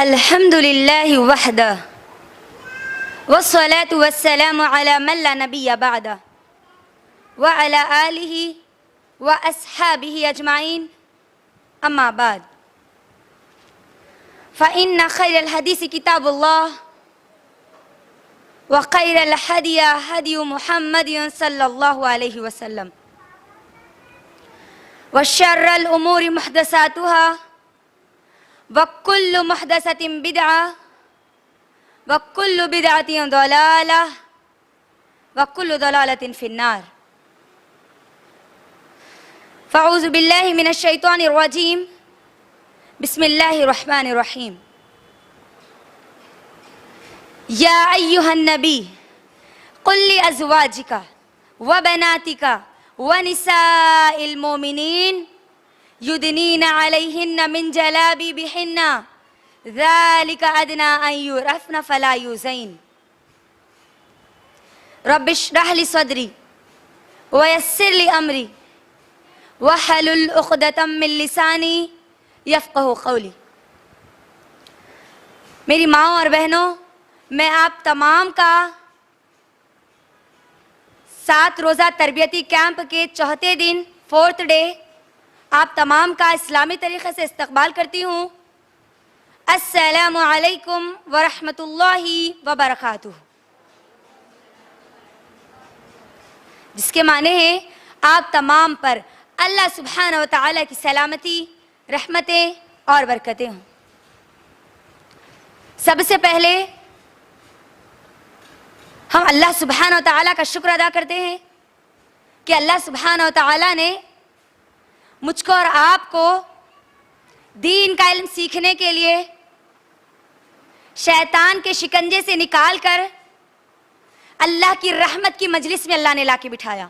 अल्हम्दुलिल्लाहि वहदह वस्सलातु वस्सलामु अला मन ला नबिय्य बअदह व अला आलिहि व अस्हाबिहि अजमाइन अम्मा बाद फ़इन्न खैरल हदीस किताबुल्लाह व खैरल हदी हदी मुहम्मदिन सल्लल्लाहु अलैहि वसल्लम व शर्रल उमूरि मुहदसातुहा व कुल्लु मुहदसतिन बिदअह व कुल्लु बिदअतिन दलालह व कुल्लु दलालतिन फिन्नार। फ़अऊज़ु बिल्लाहि मिनश शैतानिर रजीम। बिस्मिल्लाहिर रहमानिर रहीम। या अय्युहन नबी कुल लि अज़वाजिका व बनातिका व निसाइल मोमिनीन युदनीना अलैहिन्ना मिन जलाबिबिहिन्ना ज़ालिका अदना अन युरफ़्ना फ़ला युज़ैन। रब्बिश्रह लि सदरी व यस्सिर लि अमरी वहलुल उक़दतम मिन लिसानी यफ़क़हू क़ौली। मेरी माँ और बहनों, मैं आप तमाम का 7 रोज़ा तरबियती कैंप के चौथे दिन 4th डे आप तमाम का इस्लामी तरीक़े से इस्तक़बाल करती हूँ। अस्सलामु अलैकुम व रहमतुल्लाहि व बरकातुहू, जिसके माने हैं आप तमाम पर अल्लाह सुब्हानहू व तआला की सलामती, रहमतें और बरकतें हों। सबसे पहले हम अल्लाह सुब्हानहू व तआला का शुक्र अदा करते हैं कि अल्लाह सुब्हानहू व तआला ने मुझको और आपको दीन का इल्म सीखने के लिए शैतान के शिकंजे से निकाल कर अल्लाह की रहमत की मजलिस में अल्लाह ने लाके बिठाया।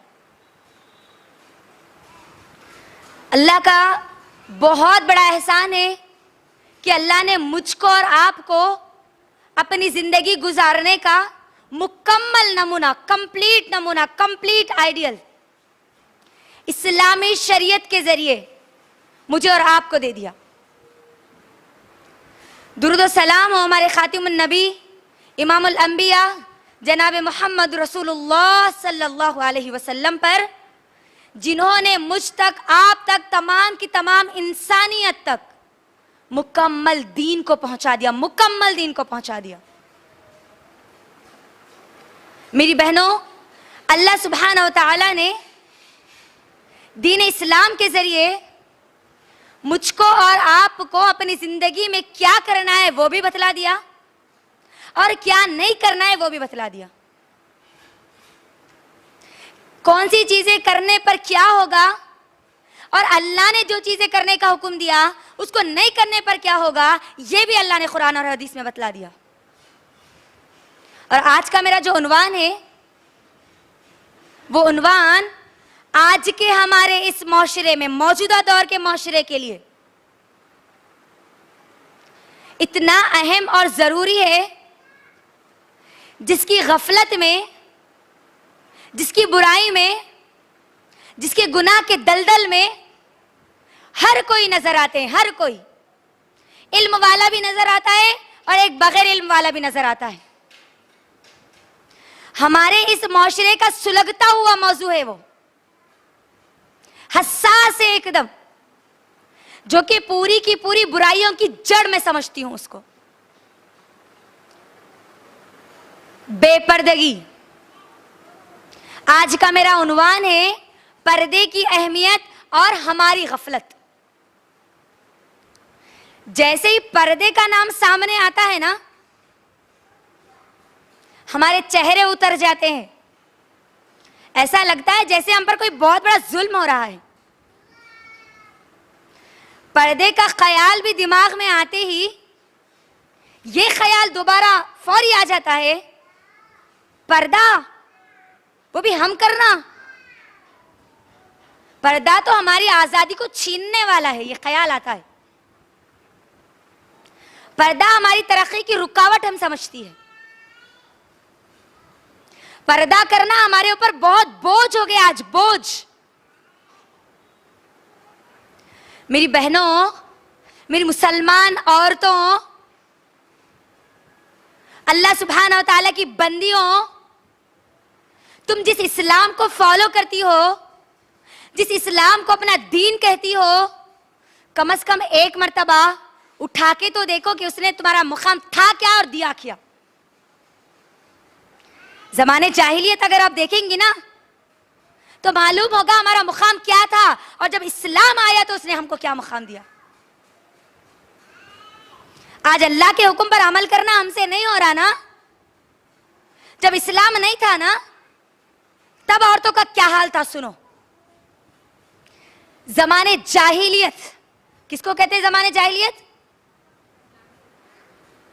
अल्लाह का बहुत बड़ा एहसान है कि अल्लाह ने मुझको और आपको अपनी ज़िंदगी गुजारने का मुकम्मल नमूना, कंप्लीट आइडियल इस्लामी शरीयत के ज़रिए मुझे और आपको दे दिया। दुरूद व सलाम हो हमारे खातिमुन नबी इमामुल अंबिया जनाब मोहम्मद रसूलुल्लाह सल्लल्लाहु अलैहि वसल्लम पर, जिन्होंने मुझ तक, आप तक, तमाम की तमाम इंसानियत तक मुकम्मल दीन को पहुंचा दिया। मेरी बहनों, अल्लाह सुब्हानहू व तआला ने दीन इस्लाम के ज़रिए मुझको और आपको अपनी ज़िंदगी में क्या करना है वो भी बतला दिया और क्या नहीं करना है वो भी बतला दिया। कौन सी चीज़ें करने पर क्या होगा और अल्लाह ने जो चीज़ें करने का हुक्म दिया उसको नहीं करने पर क्या होगा, ये भी अल्लाह ने कुरान और हदीस में बतला दिया। और आज का मेरा जो उन्वान है वो उन्वान आज के हमारे इस माशरे में, मौजूदा दौर के माशरे के लिए इतना अहम और ज़रूरी है, जिसकी गफलत में, जिसकी बुराई में, जिसके गुनाह के दलदल में हर कोई नजर आते हैं। हर कोई, इल्म वाला भी नजर आता है और एक बगैर इल्म वाला भी नजर आता है। हमारे इस माशरे का सुलगता हुआ मौजू है, वो हसास है एकदम, जो कि पूरी की पूरी बुराइयों की जड़ में समझती हूं उसको। बेपर्दगी। आज का मेरा उन्वान है पर्दे की अहमियत और हमारी गफलत। जैसे ही पर्दे का नाम सामने आता है ना, हमारे चेहरे उतर जाते हैं। ऐसा लगता है जैसे हम पर कोई बहुत बड़ा जुल्म हो रहा है। पर्दे का ख्याल भी दिमाग में आते ही ये ख्याल दोबारा फौरी आ जाता है, पर्दा वो भी हम करना। पर्दा तो हमारी आजादी को छीनने वाला है, ये ख्याल आता है। पर्दा हमारी तरक्की की रुकावट हम समझती है। पर्दा करना हमारे ऊपर बहुत बोझ हो गया आज, बोझ। मेरी बहनों, मेरी मुसलमान औरतों, अल्लाह सुब्हाना व तआला की बंदियों, तुम जिस इस्लाम को फॉलो करती हो, जिस इस्लाम को अपना दीन कहती हो, कम से कम एक मर्तबा उठा के तो देखो कि उसने तुम्हारा मुकाम था क्या और दिया क्या। जमाने जाहिलियत अगर आप देखेंगी ना तो मालूम होगा हमारा मुकाम क्या था, और जब इस्लाम आया तो उसने हमको क्या मुकाम दिया। आज अल्लाह के हुक्म पर अमल करना हमसे नहीं हो रहा ना। जब इस्लाम नहीं था ना तब औरतों का क्या हाल था, सुनो। जमाने जाहिलियत किसको कहते हैं? जमाने जाहिलियत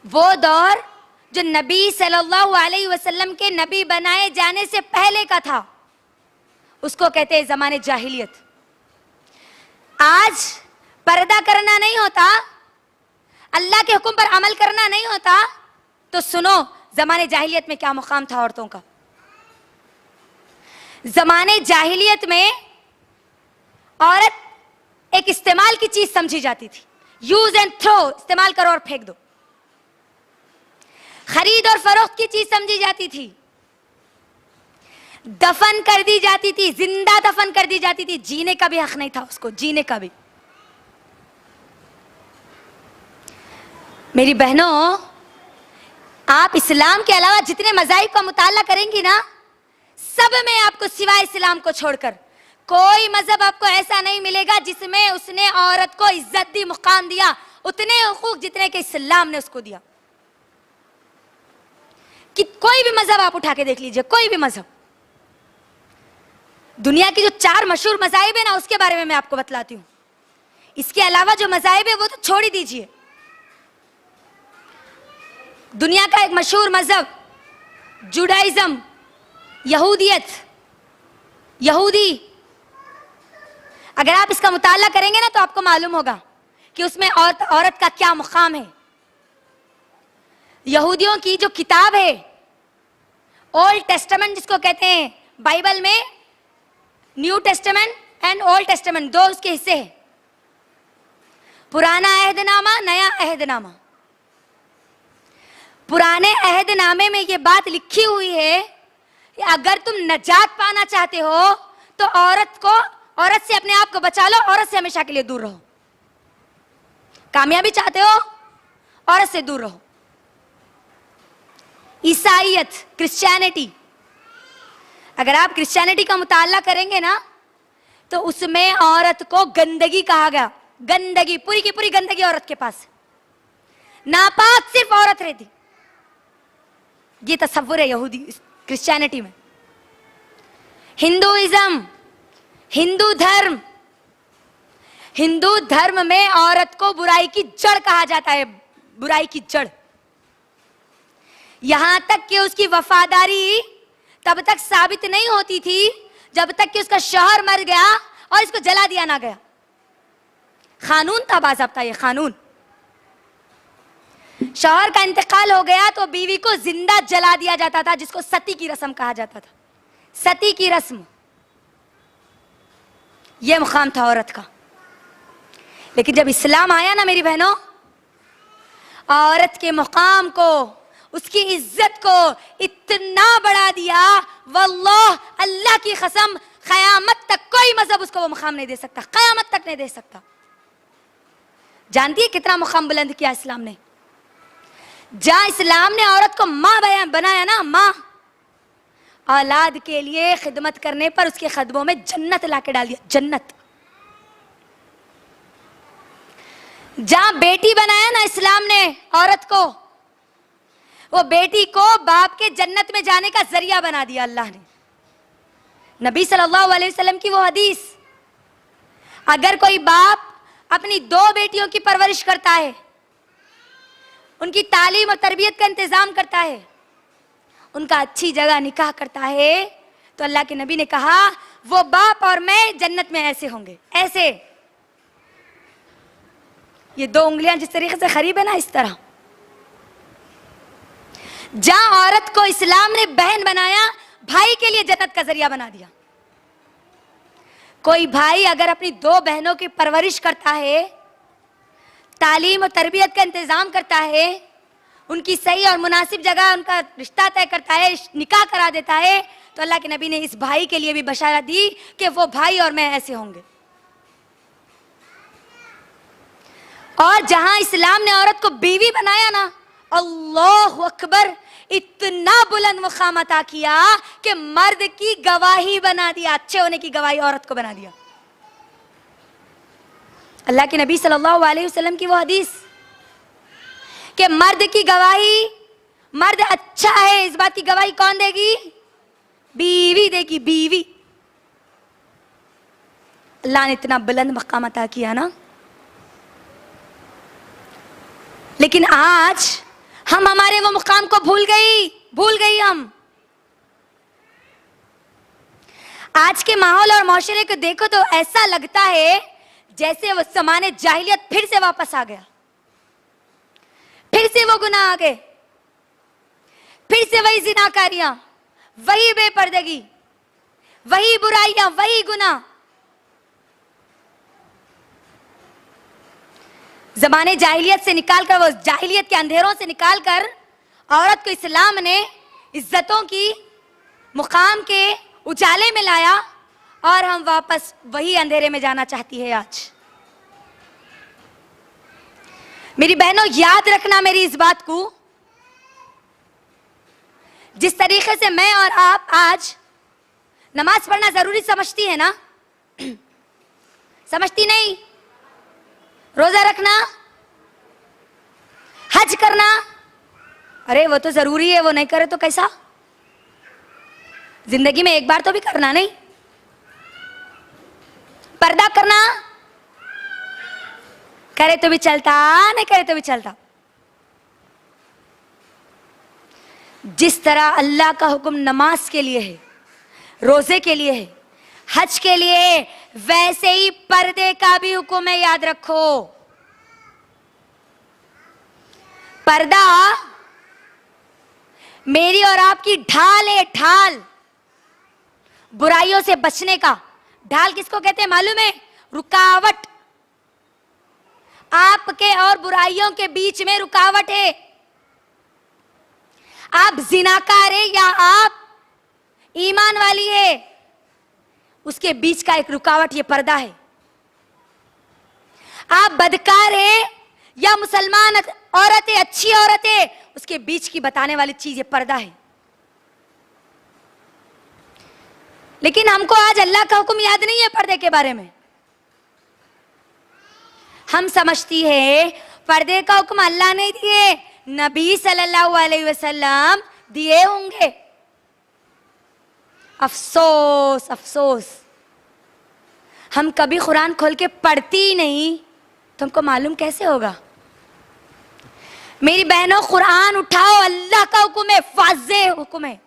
वो दौर जो नबी सल्लल्लाहु अलैहि वसल्लम के नबी बनाए जाने से पहले का था, उसको कहते हैं जमाने जाहिलियत। आज पर्दा करना नहीं होता, अल्लाह के हुक्म पर अमल करना नहीं होता, तो सुनो जमाने जाहिलियत में क्या मुकाम था औरतों का। जमाने जाहिलियत में औरत एक इस्तेमाल की चीज समझी जाती थी। यूज एंड थ्रो, इस्तेमाल करो और फेंक दो। खरीद और फरोख्त की चीज समझी जाती थी। दफन कर दी जाती थी, जिंदा दफन कर दी जाती थी। जीने का भी हक नहीं था उसको, जीने का भी। मेरी बहनों, आप इस्लाम के अलावा जितने मज़ाहिब का मुताला करेंगी ना, सब में आपको सिवाय इस्लाम को छोड़कर कोई मजहब आपको ऐसा नहीं मिलेगा जिसमें उसने औरत को इज्जत दी, मुकाम दिया, उतने हुकूक जितने के इस्लाम ने उसको दिया। कि कोई भी मजहब आप उठा के देख लीजिए, कोई भी मजहब। दुनिया की जो 4 मशहूर मज़ाहिब है ना, उसके बारे में मैं आपको बतलाती हूं। इसके अलावा जो मज़ाहिब है वो तो छोड़ ही दीजिए। दुनिया का एक मशहूर मजहब जुडाइज्म, यहूदियत, यहूदी, अगर आप इसका मुताला करेंगे ना तो आपको मालूम होगा कि उसमें औरत का क्या मुकाम है। यहूदियों की जो किताब है ओल्ड टेस्टामेंट जिसको कहते हैं, बाइबल में new testament and old testament 2 उसके हिस्से हैं। पुराना अहदनामा, नया अहदनामा। पुराने अहदनामे में ये बात लिखी हुई है कि अगर तुम नजात पाना चाहते हो तो औरत से अपने आप को बचा लो, औरत से हमेशा के लिए दूर रहो। कामयाबी चाहते हो, औरत से दूर रहो। ईसाईयत, क्रिश्चियनिटी, अगर आप क्रिश्चियनिटी का मुताला करेंगे ना तो उसमें औरत को गंदगी कहा गया। गंदगी, पूरी की पूरी गंदगी औरत के पास, नापाक सिर्फ औरत रहती। ये तसव्वुर है यहूदी क्रिश्चियनिटी में। हिंदुइज्म, हिंदू धर्म, हिंदू धर्म में औरत को बुराई की जड़ कहा जाता है, बुराई की जड़। यहां तक कि उसकी वफादारी तब तक साबित नहीं होती थी जब तक कि उसका शौहर मर गया और इसको जला दिया ना गया। कानून था, बाज़ाब्ता ये कानून। शौहर का इंतकाल हो गया तो बीवी को जिंदा जला दिया जाता था, जिसको सती की रस्म कहा जाता था। सती की रस्म, यह मुकाम था औरत का। लेकिन जब इस्लाम आया ना मेरी बहनों, औरत के मुकाम को, उसकी इज्जत को इतना बढ़ा दिया, वल्लाह अल्लाह की कसम, कयामत तक कोई मजहब उसको वो मुकाम नहीं दे सकता, कयामत तक नहीं दे सकता। जानती है कितना मुकाम बुलंद किया इस्लाम ने? जहां इस्लाम ने औरत को माँ बनाया ना, माँ, औलाद के लिए खिदमत करने पर उसके कदमों में जन्नत लाके डाल दिया, जन्नत। जहां बेटी बनाया ना इस्लाम ने औरत को, वो बेटी को बाप के जन्नत में जाने का जरिया बना दिया अल्लाह ने। नबी सल्लल्लाहु अलैहि वसल्लम की वो हदीस, अगर कोई बाप अपनी 2 बेटियों की परवरिश करता है, उनकी तालीम और तरबियत का इंतजाम करता है, उनका अच्छी जगह निकाह करता है, तो अल्लाह के नबी ने कहा वो बाप और मैं जन्नत में ऐसे होंगे, ऐसे। ये 2 उंगलियां जिस तरीके से करीब है ना, इस तरह। जहां औरत को इस्लाम ने बहन बनाया, भाई के लिए जन्नत का जरिया बना दिया। कोई भाई अगर अपनी 2 बहनों की परवरिश करता है, तालीम और तरबियत का इंतजाम करता है, उनकी सही और मुनासिब जगह उनका रिश्ता तय करता है, निकाह करा देता है, तो अल्लाह के नबी ने इस भाई के लिए भी बशारत दी कि वो भाई और मैं ऐसे होंगे। और जहां इस्लाम ने औरत को बीवी बनाया ना, अल्लाह अकबर, इतना बुलंद मुकाम अता किया कि मर्द की गवाही बना दिया, अच्छे होने की गवाही औरत को बना दिया। अल्लाह के नबी सल्लल्लाहु अलैहि वसल्लम की वो हदीस कि मर्द की गवाही, मर्द अच्छा है, इस बात की गवाही कौन देगी? बीवी देगी, बीवी। अल्लाह ने इतना बुलंद मकाम अता किया ना। लेकिन आज हम हमारे वो मुकाम को भूल गई हम। आज के माहौल और माशरे को देखो तो ऐसा लगता है जैसे वो ज़माने जाहिलियत फिर से वापस आ गया, फिर से वो गुनाह आ गए, फिर से वही जिनाकारियां, वही बेपर्दगी, वही बुराइयां, वही गुनाह। ज़माने जाहिलियत से निकालकर, वो जाहिलियत के अंधेरों से निकालकर औरत को इस्लाम ने इज्जतों की, मुकाम के उजाले में लाया और हम वापस वही अंधेरे में जाना चाहती है आज। मेरी बहनों, याद रखना मेरी इस बात को, जिस तरीके से मैं और आप आज नमाज पढ़ना जरूरी समझती है ना, समझती नहीं? रोजा रखना, हज करना, अरे वो तो जरूरी है, वो नहीं करे तो कैसा? जिंदगी में एक बार तो भी करना नहीं। पर्दा करना, करे तो भी चलता, नहीं करे तो भी चलता। जिस तरह अल्लाह का हुक्म नमाज के लिए है, रोजे के लिए है, हज के लिए है, वैसे ही पर्दे का भी हुक्म है, याद रखो। पर्दा मेरी और आपकी ढाल है, ढाल, बुराइयों से बचने का। ढाल किसको कहते हैं मालूम है? रुकावट। आपके और बुराइयों के बीच में रुकावट है। आप जिनाकार है या आप ईमान वाली है, उसके बीच का एक रुकावट ये पर्दा है। आप बदकार है या मुसलमान औरत है, अच्छी औरत है, उसके बीच की बताने वाली चीज ये पर्दा है। लेकिन हमको आज अल्लाह का हुक्म याद नहीं है पर्दे के बारे में। हम समझती है पर्दे का हुक्म अल्लाह ने दिए, नबी सल्लल्लाहु अलैहि वसल्लम दिए होंगे। अफसोस, अफसोस, हम कभी कुरान खोल के पढ़ती ही नहीं, तुमको मालूम कैसे होगा? मेरी बहनों, कुरान उठाओ, अल्लाह का हुक्म है, वाज़ेह हुक्म है,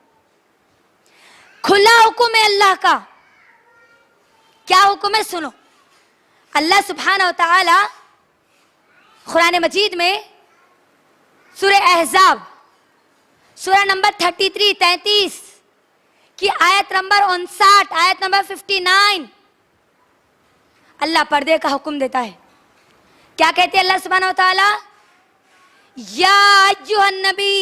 खुला हुक्म है अल्लाह का। क्या हुक्म है? सुनो। अल्लाह सुब्हानहू व तआला कुरान मजीद में सूरह अहज़ाब, सूरह नंबर 33 की आयत नंबर 59, आयत नंबर 59, अल्लाह पर्दे का हुक्म देता है। क्या कहते हैं अल्लाह सुब्हानहू व तआला? या अय्युहन नबी,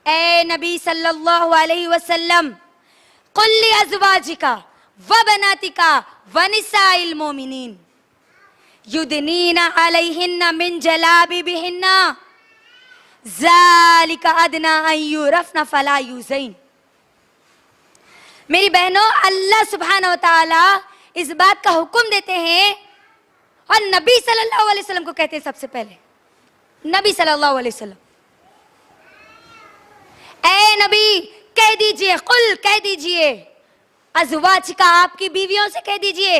ए नबी सल्लल्लाहु अलैहि वसल्लम, कुल लि अज़वाजिका व बनातिका व निसाइल मोमिनीन युदनीना अलैहिन्ना मिन जलाबिबिहिन्ना ज़ालिका अदना अन युरफ़ना फला युज़ैन। मेरी बहनों, अल्लाह सुब्हानहू व तआला इस बात का हुक्म देते हैं और नबी सल्लल्लाहु अलैहि वसल्लम को कहते हैं सबसे पहले। नबी सल्लल्लाहु अलैहि वसल्लम, ए नबी कह दीजिए, कुल कह दीजिए, अज़वाजिका आपकी बीवियों से कह दीजिए,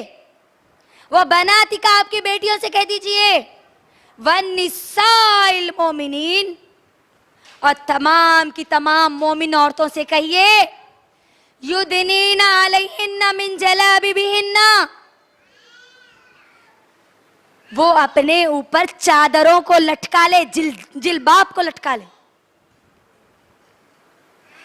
वह बनातिका आपकी बेटियों से कह दीजिए, वन निसाइल मोमिनीन, और तमाम की तमाम मोमिन औरतों से कहिए, युदनीना अलैहिन्ना मिन जलाबिबिहिन्ना, वो अपने ऊपर चादरों को लटका ले, जिलबाब को लटका ले।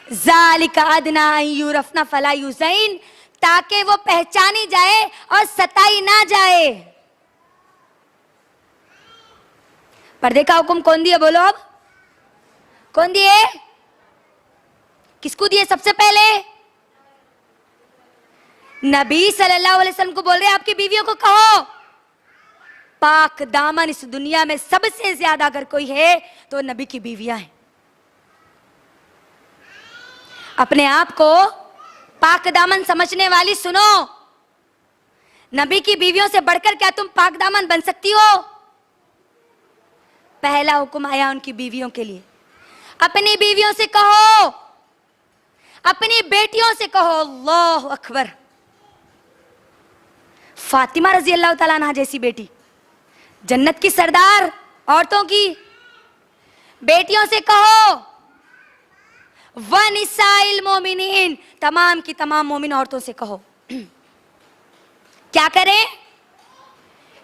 ज़ालिका अदना अन युरफ़ना फला युज़ैन, ताकि वो पहचानी जाए और सताई ना जाए। पर्दे का हुक्म कौन दिया बोलो? अब कौन दिए? किसको दिए सबसे पहले? नबी सल्लल्लाहु अलैहि वसल्लम को बोल रहे आपकी बीवियों को कहो पाक दामन इस दुनिया में सबसे ज्यादा अगर कोई है तो नबी की बीवियां हैं। अपने आप को पाक दामन समझने वाली सुनो, नबी की बीवियों से बढ़कर क्या तुम पाक दामन बन सकती हो? पहला हुक्म आया उनकी बीवियों के लिए, अपनी बीवियों से कहो, अपनी बेटियों से कहो अल्लाह अकबर। फातिमा रजी अल्लाह ताला अन्हा जैसी बेटी, जन्नत की सरदार औरतों की बेटियों से कहो, वनिसाइल मोमिनीन, तमाम की तमाम मोमिन औरतों से कहो क्या करें?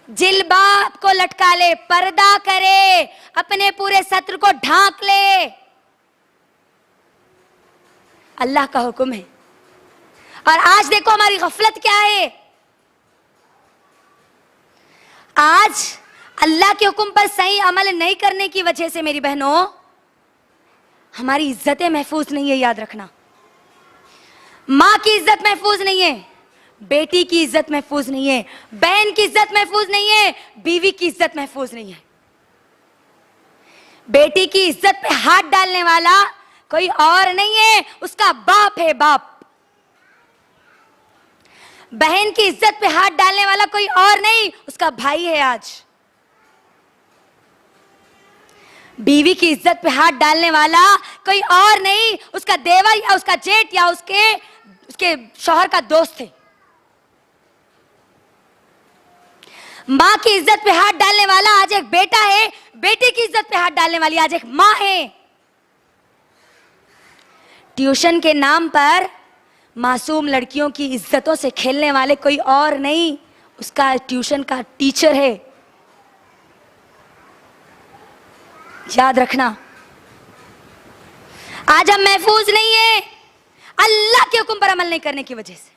जिलबाब को लटका ले, पर्दा करे, अपने पूरे सत्र को ढांक ले। अल्लाह का हुक्म है। और आज देखो हमारी गफलत क्या है। आज अल्लाह के हुक्म पर सही अमल नहीं करने की वजह से मेरी बहनों हमारी इज्जतें महफूज नहीं है। याद रखना, माँ की इज्जत महफूज नहीं है, बेटी की इज्जत महफूज नहीं है, बहन की इज्जत महफूज नहीं है, बीवी की इज्जत महफूज नहीं है। बेटी की इज्जत पे हाथ डालने वाला कोई और नहीं है, उसका बाप है, बाप। बहन की इज्जत पे हाथ डालने वाला कोई और नहीं, उसका भाई है। आज बीवी की इज्जत पे हाथ डालने वाला कोई और नहीं, उसका देवर या उसका जेठ या उसके शौहर का दोस्त है। माँ की इज्जत पे हाथ डालने वाला आज एक बेटा है, बेटी की इज्जत पे हाथ डालने वाली आज एक माँ है। ट्यूशन के नाम पर मासूम लड़कियों की इज्जतों से खेलने वाले कोई और नहीं, उसका ट्यूशन का टीचर है। याद रखना, आज हम महफूज नहीं है अल्लाह के हुक्म पर अमल नहीं करने की वजह से।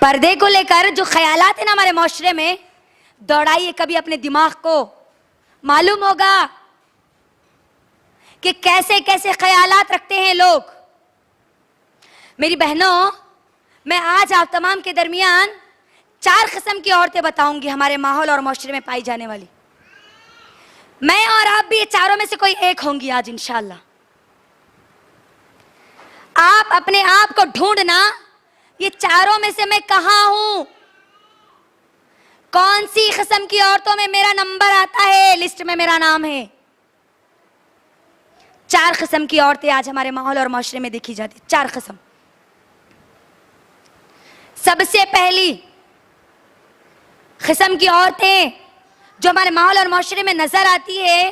पर्दे को लेकर जो ख्यालात है ना हमारे माशरे में, दौड़ाइए कभी अपने दिमाग को, मालूम होगा कि कैसे कैसे ख्यालात रखते हैं लोग। मेरी बहनों, मैं आज आप तमाम के दरमियान 4 किस्म की औरतें बताऊंगी हमारे माहौल और माशरे में पाई जाने वाली। मैं और आप भी ये चारों में से कोई एक होंगी आज इंशाअल्लाह। आप अपने आप को ढूंढना, ये चारों में से मैं कहां हूं, कौन सी किस्म की औरतों में मेरा नंबर आता है, लिस्ट में मेरा नाम है। 4 किस्म की औरतें आज हमारे माहौल और माशरे में देखी जाती, 4 किस्म। सबसे पहली किस्म की औरतें जो हमारे माहौल और माशरे में नजर आती है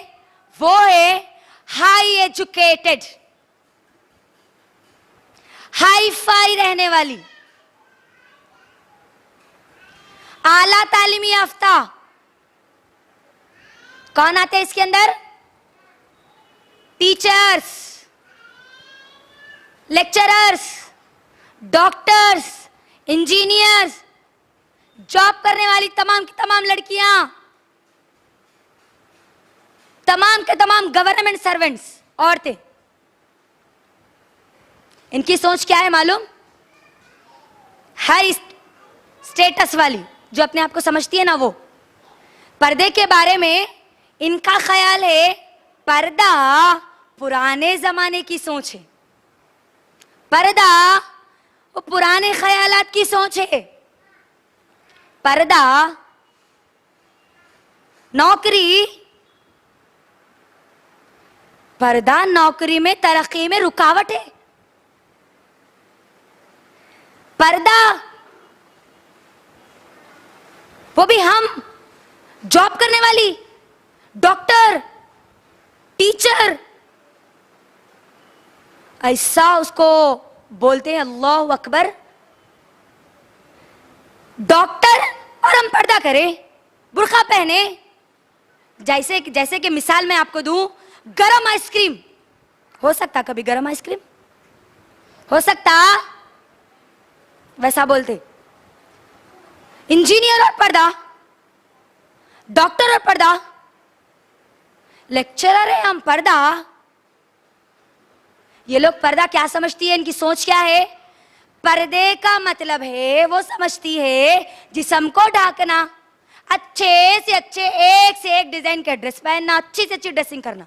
वो है हाई एजुकेटेड, हाई फाई रहने वाली, आला तालीमी याफ्ता। कौन आते हैं इसके अंदर? Teachers, lecturers, doctors, engineers, job करने वाली तमाम की तमाम लड़कियां, तमाम के तमाम गवर्नमेंट सर्वेंट्स, औरतें। इनकी सोच क्या है मालूम? हाई स्टेटस वाली, जो अपने आप को समझती है ना, वो पर्दे के बारे में इनका ख्याल है पर्दा पुराने जमाने की सोच है, पर्दा वो पुराने ख्यालात की सोच है। पर्दा नौकरी, पर्दा नौकरी में तरक्की में रुकावट है। पर्दा वो भी हम जॉब करने वाली, डॉक्टर, टीचर, ऐसा उसको बोलते हैं अल्लाह अकबर। डॉक्टर और हम पर्दा करें, बुर्का पहने। जैसे कि मिसाल मैं आपको दूं, गरम आइसक्रीम हो सकता, कभी गरम आइसक्रीम हो सकता, वैसा बोलते। इंजीनियर और पर्दा, डॉक्टर और पर्दा, लेक्चरर है हम, पर्दा। ये लोग पर्दा क्या समझती है, इनकी सोच क्या है? पर्दे का मतलब है, वो समझती है जिस्म को ढाकना, अच्छे से अच्छे एक से एक डिजाइन का ड्रेस पहनना, अच्छी से अच्छी ड्रेसिंग करना,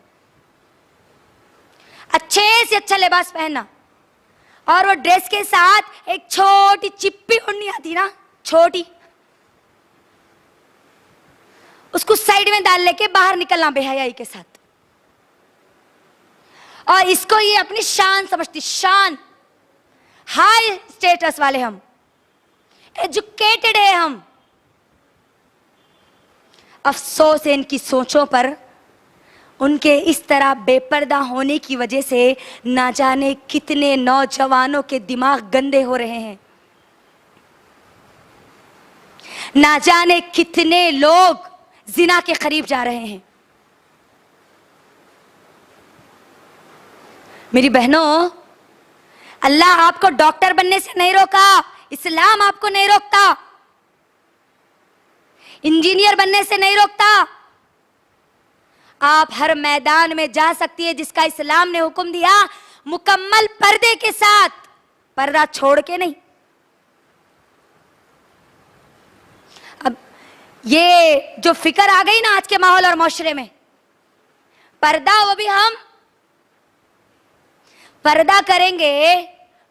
अच्छे से अच्छा लिबास पहनना, और वो ड्रेस के साथ एक छोटी चिप्पी ओढ़नी आती ना, छोटी, उसको साइड में डाल लेके बाहर निकलना बेहयाई के साथ। और इसको ये अपनी शान समझती, शान, हाई स्टेटस वाले हम, एजुकेटेड है हम। अफसोस है इनकी सोचों पर, उनके इस तरह बेपर्दा होने की वजह से ना जाने कितने नौजवानों के दिमाग गंदे हो रहे हैं, ना जाने कितने लोग जिना के करीब जा रहे हैं। मेरी बहनों, अल्लाह आपको डॉक्टर बनने से नहीं रोका, इस्लाम आपको नहीं रोकता, इंजीनियर बनने से नहीं रोकता। आप हर मैदान में जा सकती है जिसका इस्लाम ने हुक्म दिया, मुकम्मल पर्दे के साथ, पर्दा छोड़ के नहीं। अब ये जो फिक्र आ गई ना आज के माहौल और माशरे में, पर्दा, वो भी हम पर्दा करेंगे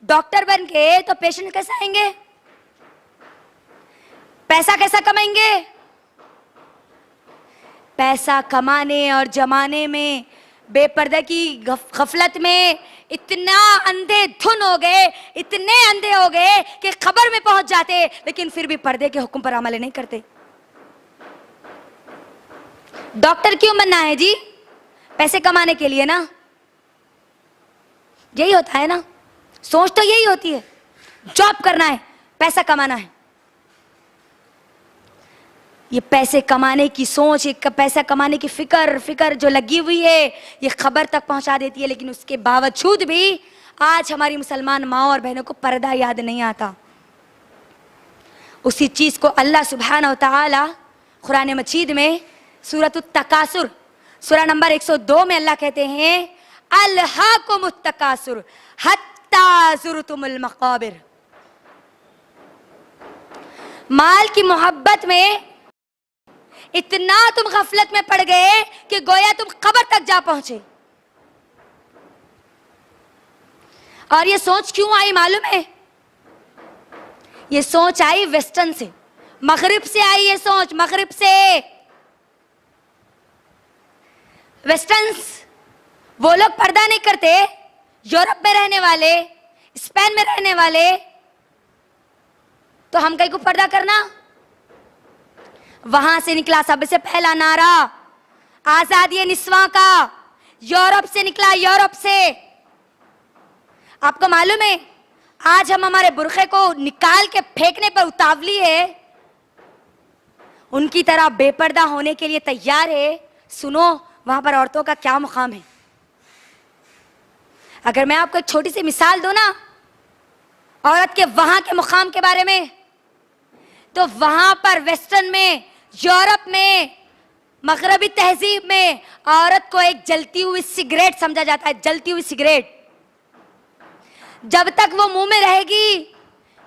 डॉक्टर बन के तो पेशेंट कैसे आएंगे, पैसा कैसा कमाएंगे? पैसा कमाने और जमाने में बेपर्दा की गफलत में इतना अंधे धुन हो गए, इतने अंधे हो गए कि खबर में पहुंच जाते, लेकिन फिर भी पर्दे के हुक्म पर अमल नहीं करते। डॉक्टर क्यों बनना है जी? पैसे कमाने के लिए ना, यही होता है ना, सोच तो यही होती है, जॉब करना है, पैसा कमाना है। ये पैसे कमाने की सोच, एक पैसा कमाने की फिक्र जो लगी हुई है, ये खबर तक पहुंचा देती है, लेकिन उसके बावजूद भी आज हमारी मुसलमान माओ और बहनों को पर्दा याद नहीं आता। उसी चीज को अल्लाह सुब्हानहू व तआला कुरान मजीद में सूरत तकासुर सूरा नंबर 102 में अल्लाह कहते हैं, अल्हाकुमुत तकासुर हत्ता ज़ुरतुमुल मक़ाबिर। माल की मोहब्बत में इतना तुम गफलत में पड़ गए कि गोया तुम कब्र तक जा पहुंचे। और ये सोच क्यों आई मालूम है? ये सोच आई वेस्टर्न से, मगरिब से आई ये सोच, मगरिब से। वेस्टर्न्स वो लोग पर्दा नहीं करते, यूरोप में रहने वाले, स्पेन में रहने वाले, तो हम कहीं को पर्दा करना। वहां से निकला सबसे पहला नारा आजादी निस्वां का, यूरोप से निकला, यूरोप से। आपको मालूम है आज हम हमारे बुरखे को निकाल के फेंकने पर उतावली है, उनकी तरह बेपर्दा होने के लिए तैयार है। सुनो वहां पर औरतों का क्या मुकाम है। अगर मैं आपको एक छोटी सी मिसाल दूं ना औरत के वहां के मुकाम के बारे में, तो वहां पर वेस्टर्न में, यूरोप में, मगरबी तहजीब में औरत को एक जलती हुई सिगरेट समझा जाता है। जलती हुई सिगरेट, जब तक वो मुंह में रहेगी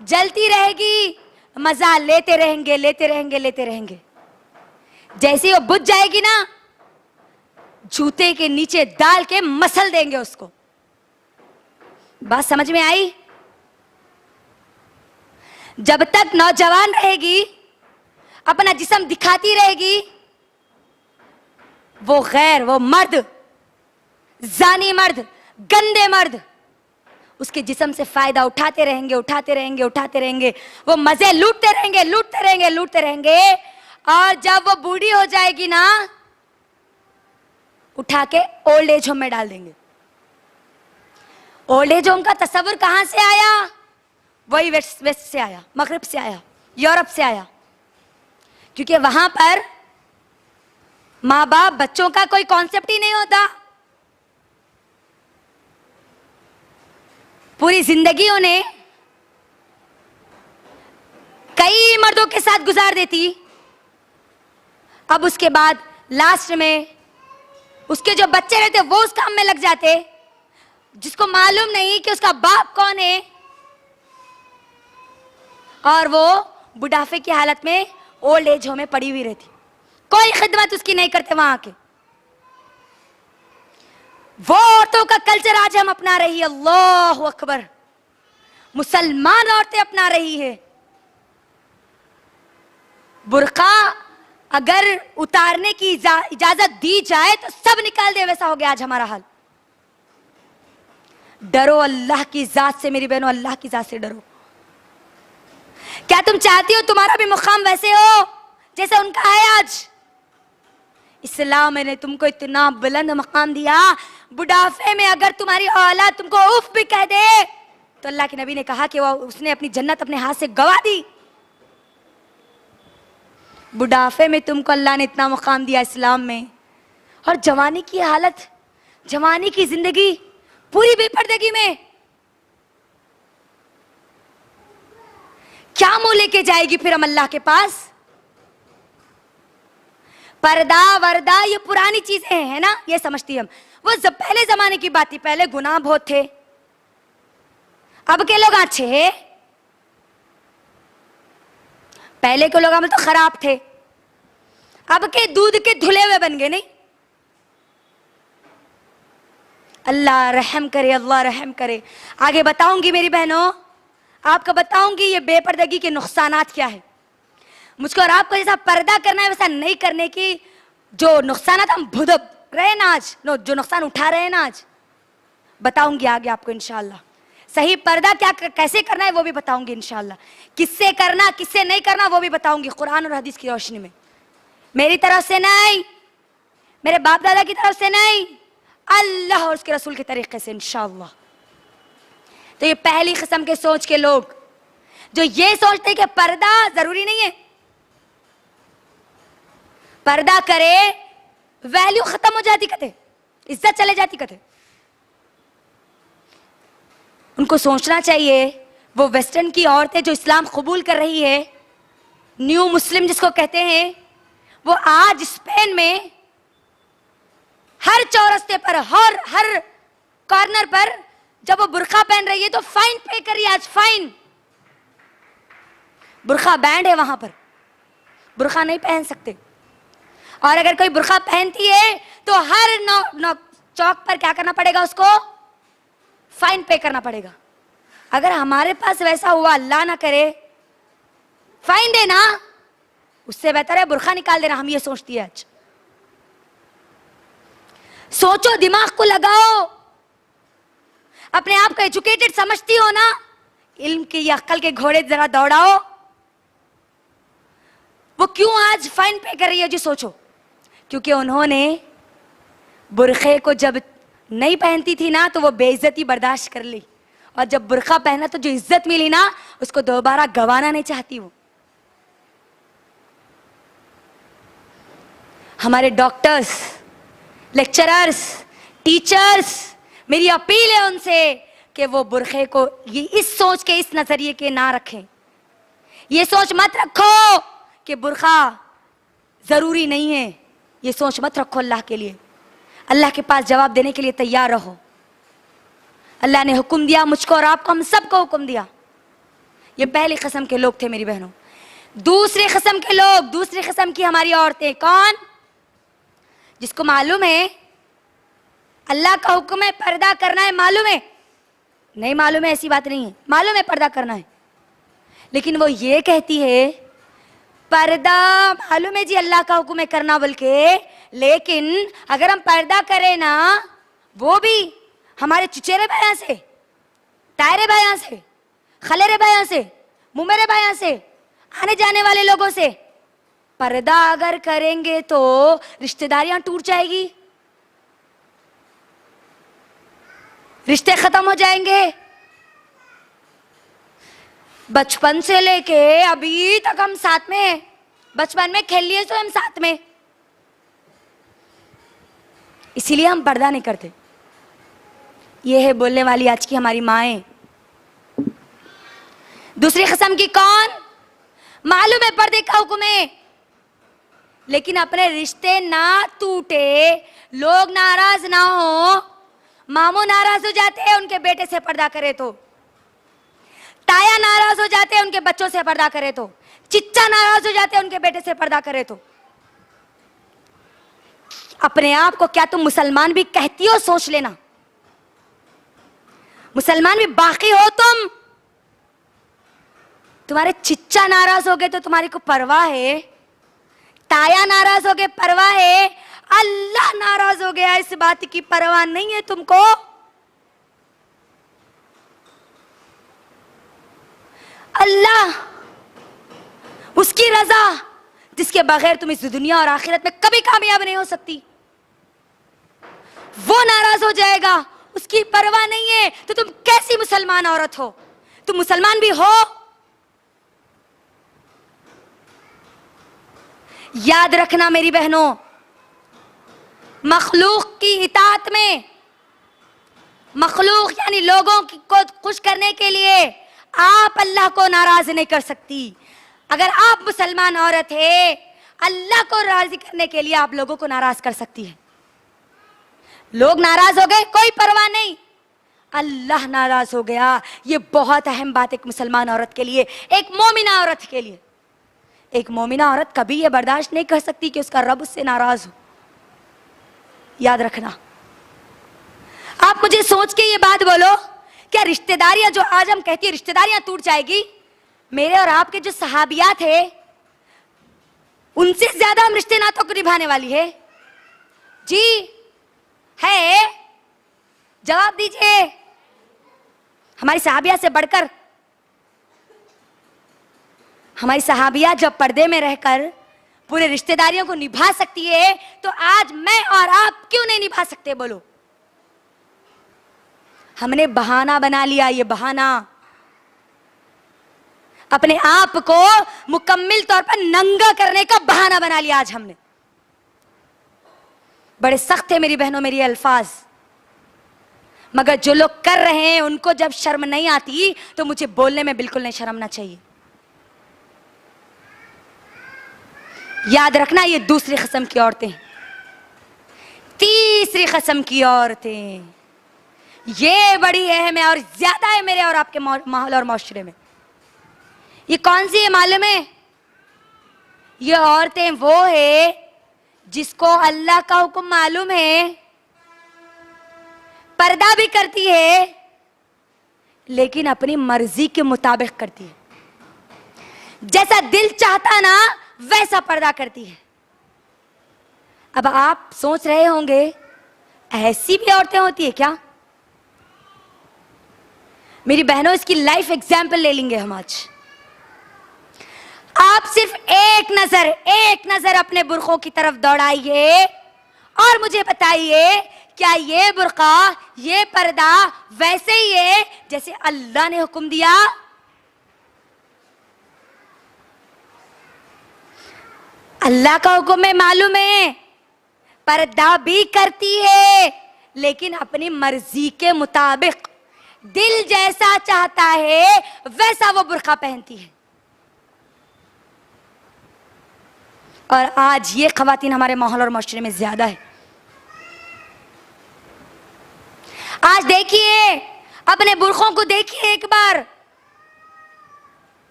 जलती रहेगी, मजा लेते रहेंगे, लेते रहेंगे, लेते रहेंगे। जैसे वो बुझ जाएगी ना, जूते के नीचे डाल के मसल देंगे उसको। बात समझ में आई? जब तक नौजवान रहेगी, अपना जिस्म दिखाती रहेगी, वो गैर, वो मर्द, जानी मर्द, गंदे मर्द उसके जिस्म से फायदा उठाते रहेंगे, उठाते रहेंगे, उठाते रहेंगे। वो मजे लूटते रहेंगे, लूटते रहेंगे, लूटते रहेंगे। और जब वो बूढ़ी हो जाएगी ना, उठा के ओल्ड एज होम में डाल देंगे। ओल्ड एज होम का तस्वुर कहां से आया? वही वेस्ट से आया, मगरिब से आया, यूरोप से आया। क्योंकि वहां पर माँ बाप बच्चों का कोई कॉन्सेप्ट ही नहीं होता। पूरी जिंदगी उन्हें कई मर्दों के साथ गुजार देती, अब उसके बाद लास्ट में उसके जो बच्चे रहते वो उस काम में लग जाते, जिसको मालूम नहीं कि उसका बाप कौन है, और वो बुढ़ापे की हालत में ओल्ड एज होम में पड़ी हुई रहती, कोई खिदमत उसकी नहीं करते वहां आके। वो औरतों का कल्चर आज हम अपना रही है, अल्लाह अकबर, मुसलमान औरतें अपना रही है। बुर्का अगर उतारने की इजाजत दी जाए तो सब निकाल दे, वैसा हो गया आज हमारा हाल। डरो अल्लाह की जात से मेरी बहनों, अल्लाह की जात से डरो। क्या तुम चाहती हो तुम्हारा भी मुकाम वैसे हो जैसे उनका है आज? इस्लाम ने तुमको इतना बुलंद मकाम दिया, बुढ़ापे में अगर तुम्हारी औलाद तुमको उफ भी कह दे तो अल्लाह के नबी ने कहा कि वो उसने अपनी जन्नत अपने हाथ से गवा दी। बुढ़ापे में तुमको अल्लाह ने इतना मुकाम दिया इस्लाम में, और जवानी की हालत, जवानी की जिंदगी पूरी बेपर्दगी में क्या मुंह लेके जाएगी फिर हम अल्लाह के पास? पर्दा वर्दा ये पुरानी चीजें हैं ना, ये समझती हम। वो पहले जमाने की बात थी, पहले गुनाह बहुत थे, अब के लोग अच्छे हैं, पहले के लोग हम तो खराब थे, अब के दूध के धुले हुए बन गए। नहीं, अल्लाह रहम करे, अल्लाह रहम करे। आगे बताऊंगी मेरी बहनों, आपको बताऊंगी ये बेपर्दगी के नुकसानात क्या है। मुझको और आपको जैसा पर्दा करना है वैसा नहीं करने की जो नुकसानात हम भुगत रहे ना आज, जो नुकसान उठा रहे हैं ना आज, बताऊंगी आगे आपको इंशाल्लाह। सही पर्दा क्या कैसे करना है वो भी बताऊंगी इंशाल्लाह, किससे करना किससे नहीं करना वो भी बताऊंगी कुरान और हदीस की रोशनी में। मेरी तरफ से नहीं, मेरे बाप दादा की तरफ से नहीं, अल्लाह और उसके रसूल के तरीके से इंशाल्लाह। तो ये पहली किस्म के सोच के लोग जो ये सोचते हैं कि पर्दा जरूरी नहीं है, पर्दा करे वैल्यू खत्म हो जाती कते, इज्जत चले जाती कते। उनको सोचना चाहिए वो वेस्टर्न की औरतें जो इस्लाम कबूल कर रही है, न्यू मुस्लिम जिसको कहते हैं, वो आज स्पेन में हर चौरस्ते पर, हर कॉर्नर पर जब वो बुर्का पहन रही है तो फाइन पे कर रही है आज, फाइन। बुर्का बैंड है वहां पर, बुर्का नहीं पहन सकते, और अगर कोई बुर्का पहनती है तो हर चौक पर क्या करना पड़ेगा, उसको फाइन पे करना पड़ेगा। अगर हमारे पास वैसा हुआ, अल्लाह ना करे, फाइन देना, उससे बेहतर है बुर्का निकाल देना। हम ये सोचती है आज। सोचो, दिमाग को लगाओ, अपने आप को एजुकेटेड समझती हो ना, इल्म के या अक्ल के घोड़े जरा दौड़ाओ। वो क्यों आज फाइन पे कर रही है जी, सोचो। क्योंकि उन्होंने बुर्खे को जब नहीं पहनती थी ना तो वो बेइज्जती बर्दाश्त कर ली, और जब बुर्का पहना तो जो इज्जत मिली ना उसको दोबारा गंवाना नहीं चाहती वो। हमारे डॉक्टर्स, लेक्चरर्स, टीचर्स, मेरी अपील है उनसे कि वो बुर्खे को ये इस सोच के, इस नजरिए के ना रखें। ये सोच मत रखो कि बुर्का जरूरी नहीं है, ये सोच मत रखो। अल्लाह के लिए, अल्लाह के पास जवाब देने के लिए तैयार रहो। अल्लाह ने हुक्म दिया मुझको और आपको, हम सबको हुक्म दिया। ये पहली किस्म के लोग थे मेरी बहनों। दूसरी किस्म के लोग, दूसरी किस्म की हमारी औरतें, कौन? जिसको मालूम है अल्लाह का हुक्म है पर्दा करना है, मालूम है, नहीं मालूम है ऐसी बात नहीं है, मालूम है पर्दा करना है, लेकिन वो ये कहती है पर्दा मालूम है जी अल्लाह का हुक्म है करना बोल के, लेकिन अगर हम पर्दा करें ना, वो भी हमारे चुचेरे बयां से, तायरे बयां से, खलेरे बयां से, मुमेरे बयां से, आने जाने वाले लोगों से, पर्दा अगर करेंगे तो रिश्तेदारियां टूट जाएगी, रिश्ते खत्म हो जाएंगे। बचपन से लेके अभी तक हम साथ में हैं, बचपन में खेल लिए तो हम साथ में, इसीलिए हम पर्दा नहीं करते। ये है बोलने वाली आज की हमारी माएं। दूसरी किस्म की कौन? मालूम है पर्दे का हुक्म है, लेकिन अपने रिश्ते ना टूटे, लोग नाराज ना हो। मामू नाराज हो जाते हैं उनके बेटे से पर्दा करे तो, ताया नाराज हो जाते हैं उनके बच्चों से पर्दा करे तो, चिच्चा नाराज हो जाते हैं उनके बेटे से पर्दा करे तो। अपने आप को क्या तुम मुसलमान भी कहती हो? सोच लेना, मुसलमान भी बाकी हो तुम। तुम्हारे चिच्चा नाराज हो गए तो तुम्हारी को परवाह है? ताया नाराज हो गए परवाह है? अल्लाह नाराज हो गया इस बात की परवाह नहीं है तुमको? अल्लाह, उसकी रजा जिसके बगैर तुम इस दुनिया और आखिरत में कभी कामयाब नहीं हो सकती, वो नाराज हो जाएगा, उसकी परवाह नहीं है तो तुम कैसी मुसलमान औरत हो? तुम मुसलमान भी हो? याद रखना मेरी बहनों, मखलूक की इताअत में, मखलूक यानी लोगों को खुश करने के लिए आप अल्लाह को नाराज नहीं कर सकती। अगर आप मुसलमान औरत है, अल्लाह को राजी करने के लिए आप लोगों को नाराज कर सकती है। लोग नाराज हो गए कोई परवाह नहीं, अल्लाह नाराज हो गया, ये बहुत अहम बात है एक मुसलमान औरत के लिए, एक मोमिना औरत के लिए। एक मोमिना औरत कभी ये बर्दाश्त नहीं कर सकती कि उसका रब उससे नाराज हो। याद रखना। आप मुझे सोच के ये बात बोलो, क्या रिश्तेदारियां, जो आज हम कहती है रिश्तेदारियां टूट जाएगी, मेरे और आपके जो सहाबिया थे उनसे ज्यादा हम रिश्ते नातों को निभाने वाली है? जी है? जवाब दीजिए। हमारी सहाबिया से बढ़कर, हमारी सहाबिया जब पर्दे में रहकर पूरे रिश्तेदारियों को निभा सकती है, तो आज मैं और आप क्यों नहीं निभा सकते? बोलो। हमने बहाना बना लिया, ये बहाना, अपने आप को मुकम्मल तौर पर नंगा करने का बहाना बना लिया आज हमने। बड़े सख्त है मेरी बहनों मेरी अल्फाज, मगर जो लोग कर रहे हैं उनको जब शर्म नहीं आती तो मुझे बोलने में बिल्कुल नहीं शर्मना चाहिए। याद रखना, ये दूसरी कसम की औरतें, तीसरी कसम की औरतें, ये बड़ी अहम है और ज्यादा है मेरे और आपके माहौल और माशरे में। ये कौन सी है मालूम है? ये औरतें वो है जिसको अल्लाह का हुक्म मालूम है, पर्दा भी करती है लेकिन अपनी मर्जी के मुताबिक करती है, जैसा दिल चाहता ना वैसा पर्दा करती है। अब आप सोच रहे होंगे ऐसी भी औरतें होती है क्या? मेरी बहनों, इसकी लाइफ एग्जाम्पल ले लेंगे हम आज। आप सिर्फ एक नजर अपने बुरखों की तरफ दौड़ाइए और मुझे बताइए, क्या ये बुरका, ये पर्दा वैसे ही है जैसे अल्लाह ने हुक्म दिया? अल्लाह का हुक्म है, मालूम है, पर्दा भी करती है लेकिन अपनी मर्जी के मुताबिक, दिल जैसा चाहता है वैसा वो बुर्का पहनती है। और आज ये खवातीन हमारे माहौल और माशरे में ज्यादा है। आज देखिए, अपने बुरखों को देखिए एक बार,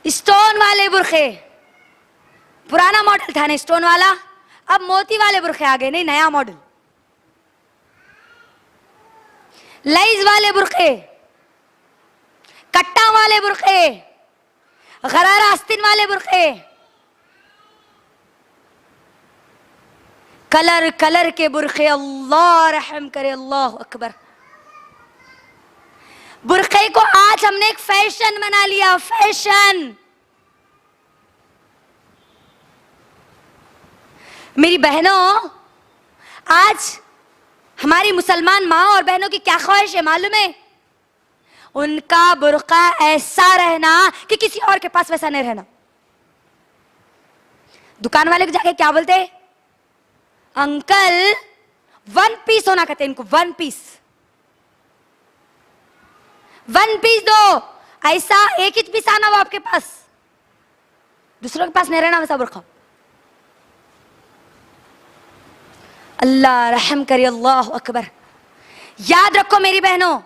स्टोन वाले बुरखे, पुराना मॉडल था ना स्टोन वाला, अब मोती वाले बुरखे आ गए, नहीं नया मॉडल, लेस वाले बुरखे, कट्टा वाले बुरखे, गरारा आस्तीन वाले बुरखे, कलर कलर के बुरखे। अल्लाह रहम करे, अल्लाह अकबर। बुरखे को आज हमने एक फैशन बना लिया, फैशन। मेरी बहनों, आज हमारी मुसलमान माँ और बहनों की क्या ख्वाहिश है मालूम है? उनका बुर्का ऐसा रहना कि किसी और के पास वैसा नहीं रहना। दुकान वाले को जाके क्या बोलते? अंकल 1 पीस होना कहते, इनको 1 पीस, 1 पीस दो, ऐसा 1 इंच पीस आना वो आपके पास। दूसरों के पास नहीं रहना वैसा बुर्का। अल्लाह रहम करे, अल्लाह अकबर। याद रखो मेरी बहनों,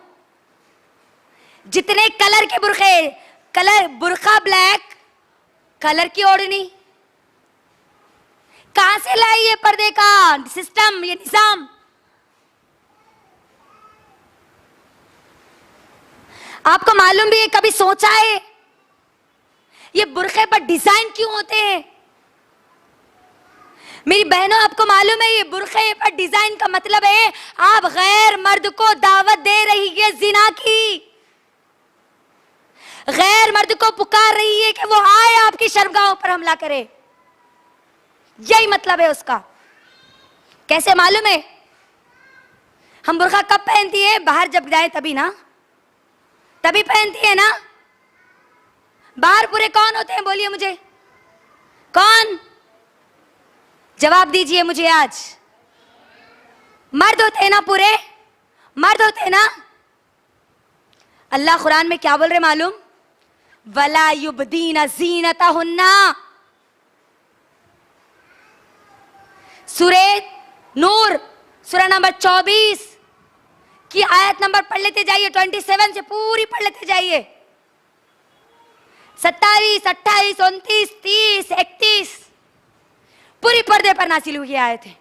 जितने कलर के बुरखे, कलर बुरखा ब्लैक, कलर की ओढ़नी, कहां से लाई ये पर्दे का सिस्टम, ये निजाम? आपको मालूम भी है, कभी सोचा है ये बुरखे पर डिजाइन क्यों होते हैं? मेरी बहनों, आपको मालूम है ये बुरखे पर डिजाइन का मतलब है आप गैर मर्द को दावत दे रही है जिना की, गैर मर्द को पुकार रही है कि वो आए आपकी शर्मगाहों पर हमला करे। यही मतलब है उसका। कैसे मालूम है? हम बुरखा कब पहनती है? बाहर जब जाए तभी ना, तभी पहनती है ना। बाहर पूरे कौन होते हैं बोलिए मुझे, कौन? जवाब दीजिए मुझे आज। मर्द होते हैं ना, पूरे मर्द होते हैं ना। अल्लाह कुरान में क्या बोल रहे मालूम? वला युबदीना ज़ीनतहुन्ना। सूरे नूर सूरा नंबर 24 की आयत नंबर पढ़ लेते जाइए, 27 से पूरी पढ़ लेते जाइए। 27, 28, 29, 30, 31 पूरी पर्दे पर नासिल हुई आयत है।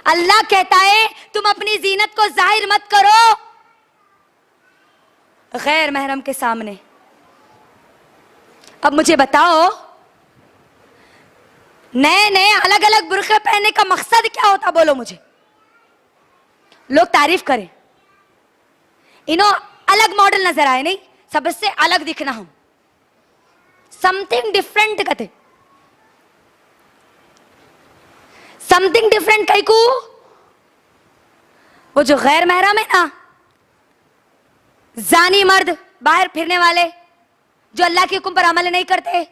अल्लाह कहता है तुम अपनी जीनत को जाहिर मत करो गैर महरम के सामने। अब मुझे बताओ, नए नए अलग अलग बुरखे पहनने का मकसद क्या होता? बोलो मुझे। लोग तारीफ करें, इन्हों अलग मॉडल नजर आए, नहीं सबसे अलग दिखना, हम समथिंग डिफरेंट कहते, समथिंग डिफरेंट। कई को वो जो गैर महरम है ना, जानी मर्द, बाहर फिरने वाले जो अल्लाह के हुक्म पर अमल नहीं करते,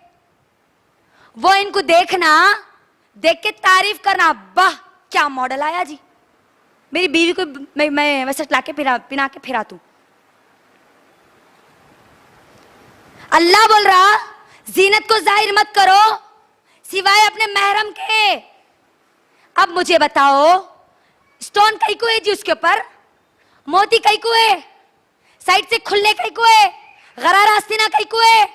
वो इनको देखना, देख के तारीफ करना, वाह क्या मॉडल आया जी, मेरी बीवी को मैं वैसे लाके पिना के फिरा दूं। अल्लाह बोल रहा जीनत को जाहिर मत करो सिवाय अपने महरम के। अब मुझे बताओ, स्टोन कई को है जी उसके ऊपर, मोती कई को है, साइड से खुलने कई को है, गरारा आस्तीना कई को है।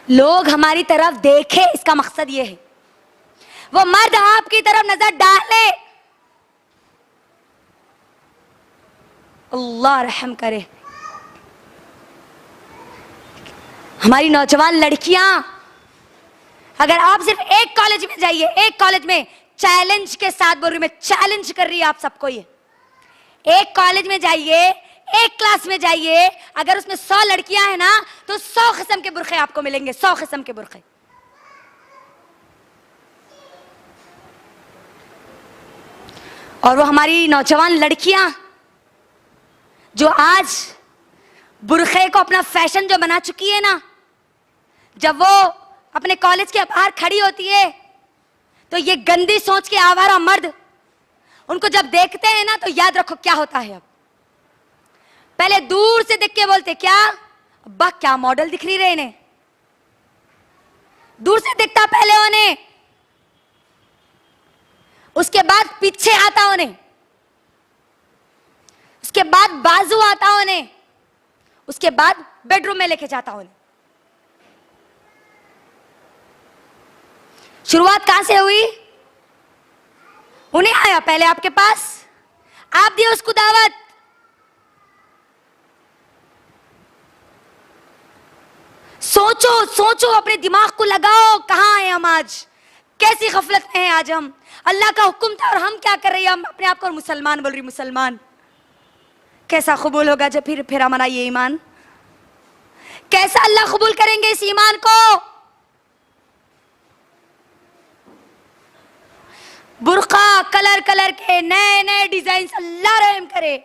लोग हमारी तरफ देखे, इसका मकसद ये है वो मर्द आपकी तरफ नजर डाले। अल्लाह रहम करे। हमारी नौजवान लड़कियां, अगर आप सिर्फ एक कॉलेज में जाइए, एक कॉलेज में चैलेंज के साथ बोल रही, मैं चैलेंज कर रही है आप सबको, ये एक कॉलेज में जाइए, एक क्लास में जाइए, अगर उसमें 100 लड़कियां हैं ना, तो 100 किस्म के बुरखे आपको मिलेंगे, 100 किस्म के बुरखे। और वो हमारी नौजवान लड़कियां जो आज बुरखे को अपना फैशन जो बना चुकी है ना, जब वो अपने कॉलेज के बाहर खड़ी होती है तो ये गंदी सोच के आवारा मर्द उनको जब देखते हैं ना, तो याद रखो क्या होता है। अब पहले दूर से देख के बोलते, क्या अब्बा क्या मॉडल दिख रही रहे इन्हें, दूर से दिखता पहले उन्हें, उसके बाद पीछे आता उन्हें, उसके बाद बाजू आता उन्हें, उसके बाद बेडरूम में लेके जाता उन्हें। शुरुआत कहां से हुई? उन्हें आया पहले आपके पास, आप दिए उसको दावत, सोचो सोचो, अपने दिमाग को लगाओ, कहां हैं हम आज, कैसी गफलत में हैं आज हम। अल्लाह का हुक्म था और हम क्या कर रहे हैं? हम अपने आप को मुसलमान बोल रही, मुसलमान। कैसा कबूल होगा जब फिर हमारा ये ईमान, कैसा अल्लाह कबूल करेंगे इस ईमान को? बुर्का कलर कलर के नए नए डिजाइन, अल्लाह रहम करे।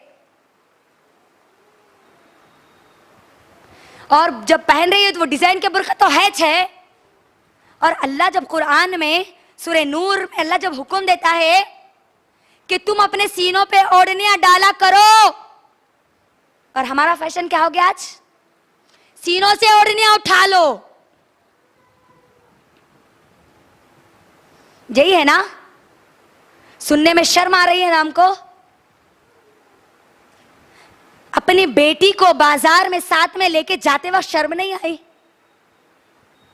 और जब पहन रही है तो वो डिजाइन के बुर्का तो है। और अल्लाह जब कुरान में सूरे नूर में अल्लाह जब हुक्म देता है कि तुम अपने सीनों पे ओढ़नियां डाला करो, और हमारा फैशन क्या हो गया आज? सीनों से ओढ़नियां उठा लो, यही है ना? सुनने में शर्म आ रही है ना हमको? अपनी बेटी को बाजार में साथ में लेके जाते वक्त शर्म नहीं आई?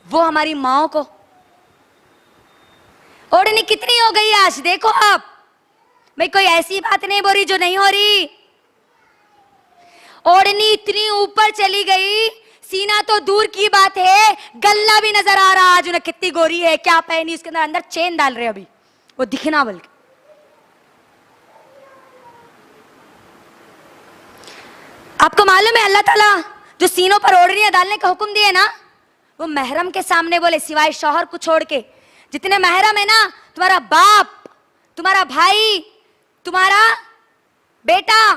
वो हमारी माओ को ओढ़नी कितनी हो गई आज देखो आप। मैं कोई ऐसी बात नहीं बोल रही जो नहीं हो रही। ओढ़नी इतनी ऊपर चली गई, सीना तो दूर की बात है, गल्ला भी नजर आ रहा। आज उन्हें कितनी गोरी है, क्या पहनी, उसके अंदर अंदर चेन डाल रहे अभी, वो दिखना बल्कि। आपको मालूम है अल्लाह ताला जो सीनों पर ओढ़नियां डालने का हुक्म दिए ना, वो महरम के सामने बोले, सिवाय शौहर को छोड़ के। जितने महरम है ना, तुम्हारा बाप, तुम्हारा भाई, तुम्हारा बेटा,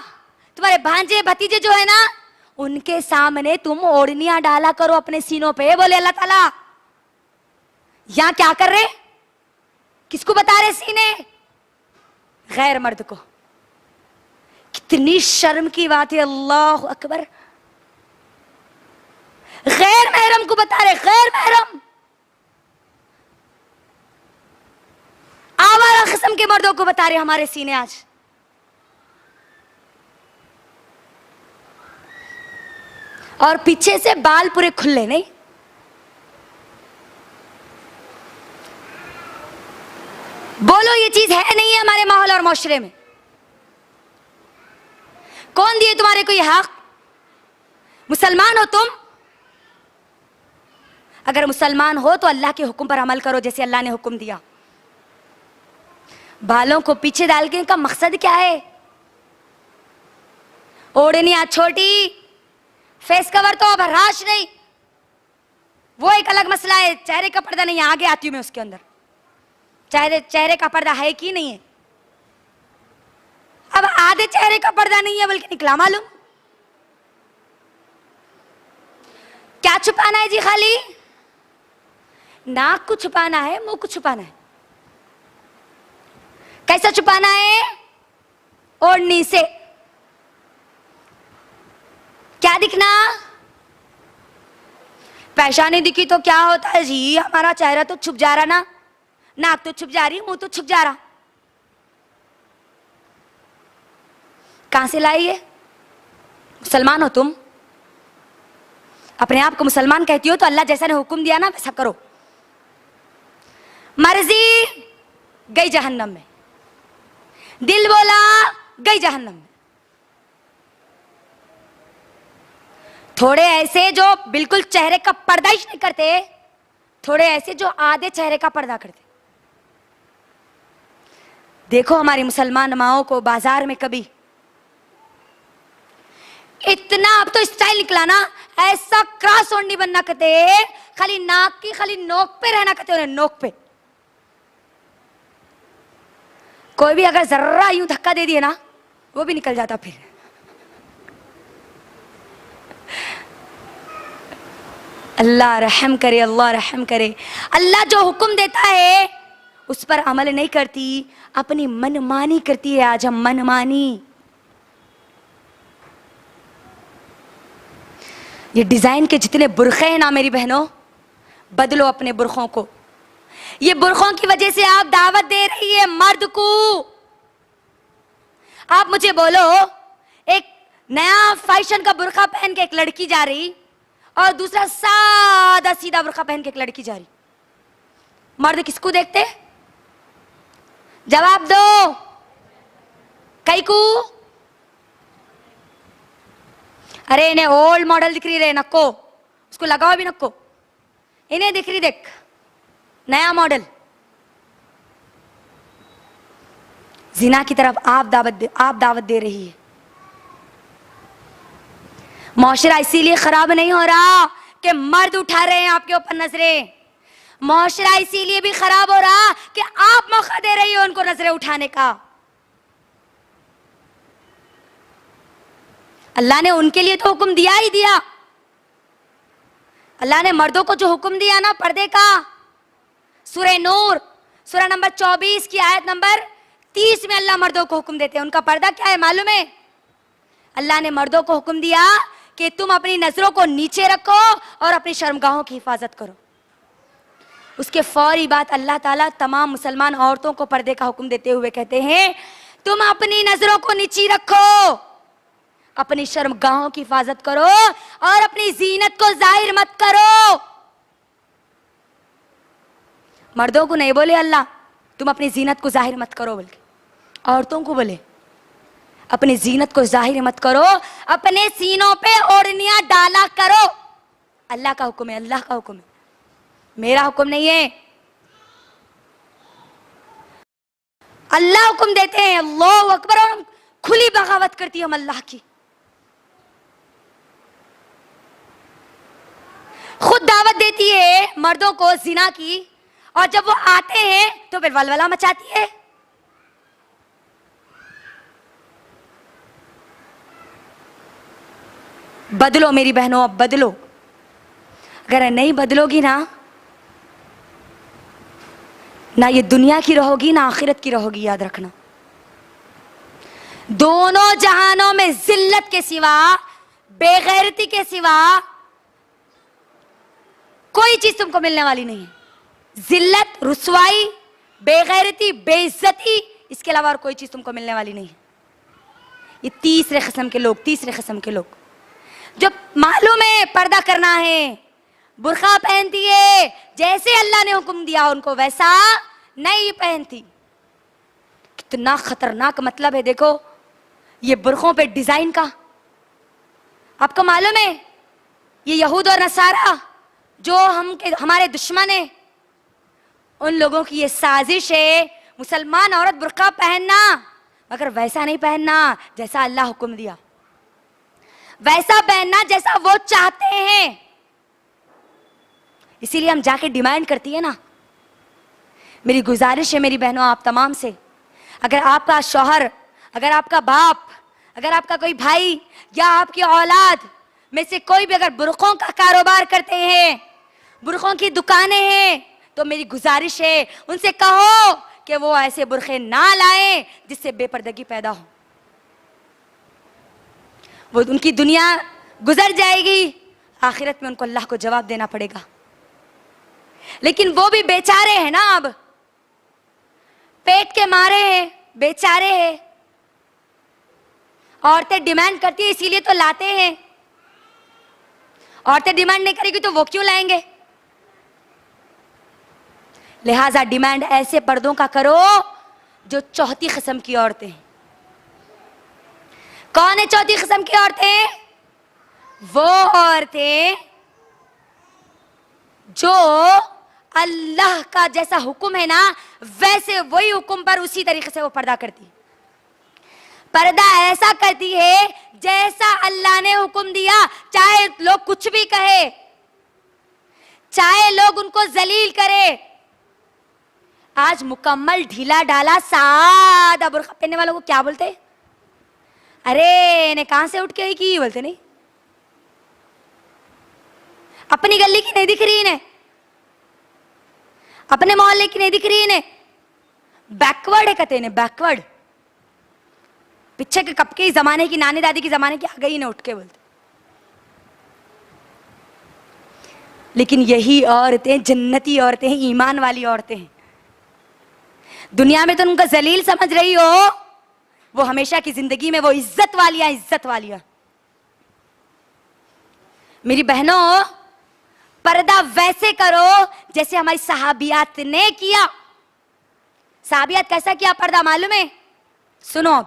तुम्हारे भांजे भतीजे जो है ना, उनके सामने तुम ओढ़नियां डाला करो अपने सीनों पे, बोले अल्लाह ताला। यहां क्या कर रहे, किसको बता रहे सीने? गैर मर्द को। कितनी शर्म की बात है, अल्लाह अकबर। गैर महरम को बता रहे, गैर महरम। आवारा किस्म के मर्दों को बता रहे हमारे सीने आज। और पीछे से बाल पूरे खुले नहीं। बोलो ये चीज है नहीं है हमारे माहौल और माशरे में? कौन दिए तुम्हारे को ये हक? मुसलमान हो तुम, अगर मुसलमान हो तो अल्लाह के हुक्म पर अमल करो जैसे अल्लाह ने हुक्म दिया। बालों को पीछे डाल के इनका मकसद क्या है? ओढ़नियां छोटी, फेस कवर तो अब हराश नहीं, वो एक अलग मसला है। चेहरे का पर्दा नहीं, आगे आती हूं मैं उसके अंदर। चेहरे का पर्दा है कि नहीं है? अब आधे चेहरे का पर्दा नहीं है बल्कि निकला मालूम। क्या छुपाना है जी? खाली नाक को छुपाना है, मुंह को छुपाना है। कैसा छुपाना है? ओढ़नी से। क्या दिखना? पेशानी दिखी तो क्या होता है जी, हमारा चेहरा तो छुप जा रहा ना, नाक तो छुप जा रही, मुंह तो छुप जा रहा। कहां से लाई है? मुसलमान हो तुम, अपने आप को मुसलमान कहती हो तो अल्लाह जैसा ने हुक्म दिया ना वैसा करो। मर्जी गई जहन्नम में, दिल बोला गई जहन्नम में। थोड़े ऐसे जो बिल्कुल चेहरे का पर्दा ही नहीं करते, थोड़े ऐसे जो आधे चेहरे का पर्दा करते। देखो हमारी मुसलमान माओं को बाजार में कभी इतना, अब तो स्टाइल निकला ना, ऐसा क्रॉस ओढ़नी बनना कहते, खाली नाक की खाली नोक पे रहना कहते, उन्हें नोक पे। कोई भी अगर जर्रा यूं धक्का दे दिए ना, वो भी निकल जाता फिर। अल्लाह रहम करे, अल्लाह रहम करे। अल्लाह जो हुक्म देता है उस पर अमल नहीं करती, अपनी मनमानी करती है। आज हम मनमानी, ये डिजाइन के जितने बुरखे हैं ना मेरी बहनों, बदलो अपने बुरखों को। ये बुरखों की वजह से आप दावत दे रही है मर्द को। आप मुझे बोलो, एक नया फैशन का बुरखा पहन के एक लड़की जा रही और दूसरा सादा सीधा बुरखा पहन के एक लड़की जा रही, मर्द किसको देखते? जवाब दो। कई को? अरे इन्हें ओल्ड मॉडल दिख रही रे, नको उसको लगाओ भी नको। इन्हें दिख रही देख नया मॉडल। जिना की तरफ आप दावत दे रही है। मुआशरा इसीलिए खराब नहीं हो रहा कि मर्द उठा रहे हैं आपके ऊपर नजरें। मुआशरा इसीलिए भी खराब हो रहा कि आप मौका दे रही हो उनको नजरें उठाने का। अल्लाह ने उनके लिए तो हुक्म दिया ही दिया। अल्लाह ने मर्दों को जो हुक्म दिया ना पर्दे का, सूरह नूर सूरह नंबर 24 की आयत नंबर 30 में अल्लाह मर्दों को हुक्म देते हैं। उनका पर्दा क्या है मालूम है? अल्लाह ने मर्दों को हुक्म दिया कि तुम अपनी नजरों को नीचे रखो और अपनी शर्मगाहों की हिफाजत करो। उसके फौरी बाद अल्लाह ताला तमाम मुसलमान औरतों को पर्दे का हुक्म देते हुए कहते हैं, तुम अपनी नजरों को नीची रखो, अपनी शर्मगाहों की हिफाजत करो और अपनी जीनत को जाहिर मत करो। मर्दों को नहीं बोले अल्लाह तुम अपनी जीनत को जाहिर मत करो, बल्कि औरतों को बोले अपनी जीनत को जाहिर मत करो, अपने सीनों पे ओढ़नियां डाला करो। अल्लाह का हुक्म है, अल्लाह का हुक्म है, मेरा हुक्म नहीं है। अल्लाह हुक्म देते हैं, अल्लाह अकबर, और हम खुली बगावत करती है हम अल्लाह की। खुद दावत देती है मर्दों को जिना की, और जब वो आते हैं तो फिर वलवला मचाती है। बदलो मेरी बहनों, अब बदलो। अगर नहीं बदलोगी ना ये दुनिया की रहोगी ना आखिरत की रहोगी, याद रखना। दोनों जहानों में जिल्लत के सिवा, बेगैरती के सिवा कोई चीज तुमको मिलने वाली नहीं है। जिल्लत, रुसवाई, बेगैरती, बेइज्जती, इसके अलावा और कोई चीज तुमको मिलने वाली नहीं है। ये तीसरे किस्म के लोग, तीसरे किस्म के लोग जो मालूम है पर्दा करना है, बुर्का पहनती है, जैसे अल्लाह ने हुक्म दिया उनको वैसा नहीं पहनती। कितना खतरनाक मतलब है, देखो ये बुर्कों पे डिजाइन का। आपको मालूम है ये यहूद और नसारा जो हमारे दुश्मन है, उन लोगों की ये साजिश है मुसलमान औरत बुर्का पहनना, मगर वैसा नहीं पहनना जैसा अल्लाह हुक्म दिया, वैसा पहनना जैसा वो चाहते हैं। इसीलिए हम जाके डिमांड करती है ना। मेरी गुजारिश है मेरी बहनों आप तमाम से, अगर आपका शौहर, अगर आपका बाप, अगर आपका कोई भाई या आपकी औलाद में से कोई भी अगर बुर्कों का कारोबार करते हैं, बुर्कों की दुकानें हैं, तो मेरी गुजारिश है उनसे कहो कि वो ऐसे बुर्खे ना लाएं जिससे बेपर्दगी पैदा हो। वो उनकी दुनिया गुजर जाएगी, आखिरत में उनको अल्लाह को जवाब देना पड़ेगा। लेकिन वो भी बेचारे हैं ना, अब पेट के मारे हैं, बेचारे हैं। औरतें डिमांड करती है इसीलिए तो लाते हैं। औरतें डिमांड नहीं करेगी तो वो क्यों लाएंगे? लिहाजा डिमांड ऐसे पर्दों का करो जो चौथी किस्म की औरतें हैं। कौन है चौथी किस्म की औरतें? वो औरतें जो अल्लाह का जैसा हुक्म है ना वैसे वही हुक्म पर उसी तरीके से वो पर्दा करती है। पर्दा ऐसा करती है जैसा अल्लाह ने हुक्म दिया, चाहे लोग कुछ भी कहे, चाहे लोग उनको जलील करे। आज मुकम्मल ढीला डाला सादा बुर्का पहनने वालों को क्या बोलते? अरे इन्हें कहां से उठ के आई की बोलते नहीं? अपनी गली की नहीं दिख रही इन्हें, अपने मोहल्ले की नहीं दिख रही इन्हें, बैकवर्ड है कहते इन्हें, बैकवर्ड। पीछे के कब के जमाने की, नानी दादी की जमाने की आ गई इन्हें उठ के बोलते। लेकिन यही औरतें जन्नती औरतें हैं, ईमान वाली औरतें हैं। दुनिया में तो उनका जलील समझ रही हो, वो हमेशा की जिंदगी में वो इज्जत वालियां, इज्जत वालियां। मेरी बहनों पर्दा वैसे करो जैसे हमारी सहाबियात ने किया। सहाबियात कैसा किया पर्दा मालूम है? सुनो।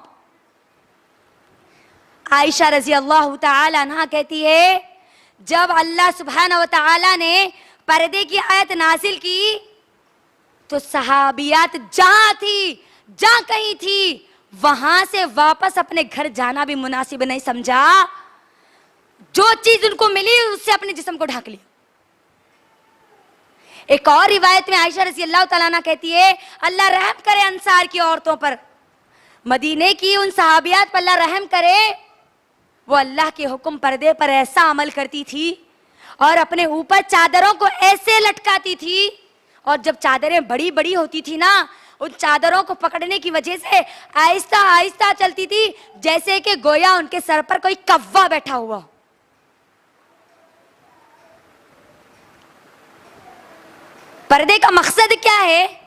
आयशा रजी अल्लाह तआला अन्हा कहती है, जब अल्लाह सुब्हानहू व तआला ने पर्दे की आयत नाजिल की तो सहाबियात जहां थी, जहां कहीं थी, वहां से वापस अपने घर जाना भी मुनासिब नहीं समझा। जो चीज उनको मिली उससे अपने जिस्म को ढक लिया। एक और रिवायत में आयशा रज़ी अल्लाह तआला अन्हा कहती है, अल्लाह रहम करे अंसार की औरतों पर, मदीने की उन सहाबियात पर अल्लाह रहम करे। वो अल्लाह के हुक्म पर्दे पर ऐसा अमल करती थी और अपने ऊपर चादरों को ऐसे लटकाती थी, और जब चादरें बड़ी बड़ी होती थी ना, उन चादरों को पकड़ने की वजह से आहिस्ता आहिस्ता चलती थी, जैसे कि गोया उनके सर पर कोई कव्वा बैठा हुआ। पर्दे का मकसद क्या है?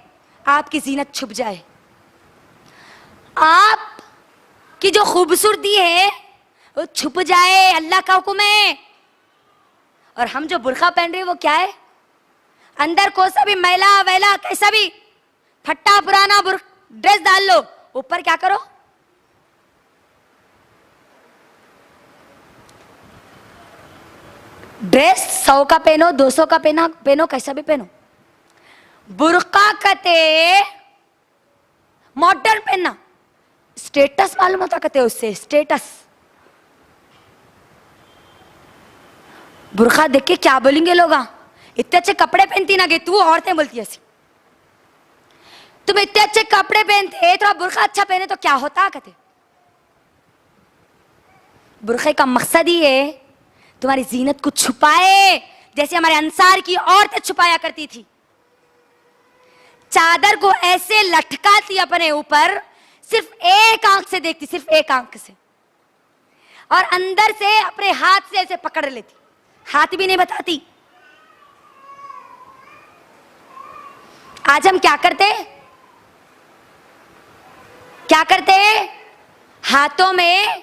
आपकी जीनत छुप जाए, आप की जो खूबसूरती है वो छुप जाए, अल्लाह का हुक्म है। और हम जो बुर्का पहन रहे हैं वो क्या है? अंदर कोई सा भी मैला वैला कैसा भी फट्टा पुराना ड्रेस डाल लो, ऊपर क्या करो? ड्रेस 100 का पहनो, 200 का पहनो, कैसा भी पहनो। बुर्का कहते मॉडर्न पहनना, स्टेटस मालूम होता कहते उससे, स्टेटस। बुर्का देख के क्या बोलेंगे लोग? इतने अच्छे कपड़े पहनती ना गे तू, औरतें बोलती ऐसी, तुम इतने अच्छे कपड़े पहनते, थोड़ा बुर्का अच्छा पहने तो क्या होता कहते। बुर्खे का मकसद ही है तुम्हारी जीनत को छुपाए, जैसे हमारे अंसार की औरतें छुपाया करती थी। चादर को ऐसे लटकाती अपने ऊपर, सिर्फ एक आंख से देखती, सिर्फ एक आंख से, और अंदर से अपने हाथ से ऐसे पकड़ लेती, हाथ भी नहीं बताती। आज हम क्या करते? क्या करते? हाथों में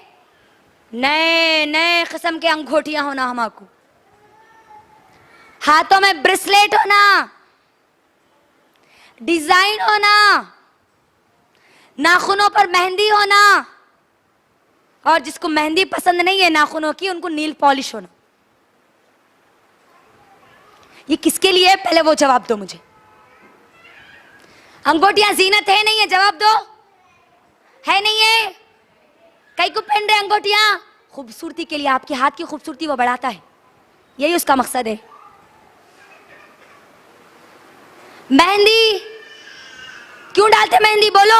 नए नए किस्म के अंगूठियां होना, हमको हाथों में ब्रेसलेट होना, डिजाइन होना, नाखूनों पर मेहंदी होना, और जिसको मेहंदी पसंद नहीं है नाखूनों की, उनको नील पॉलिश होना। ये किसके लिए है? पहले वो जवाब दो मुझे। अंगूठियां जीनत है नहीं है? जवाब दो, है नहीं है? कई को पहन रहे अंगूठियां? खूबसूरती के लिए, आपके हाथ की खूबसूरती वो बढ़ाता है, यही उसका मकसद है। मेहंदी क्यों डालते? मेहंदी बोलो,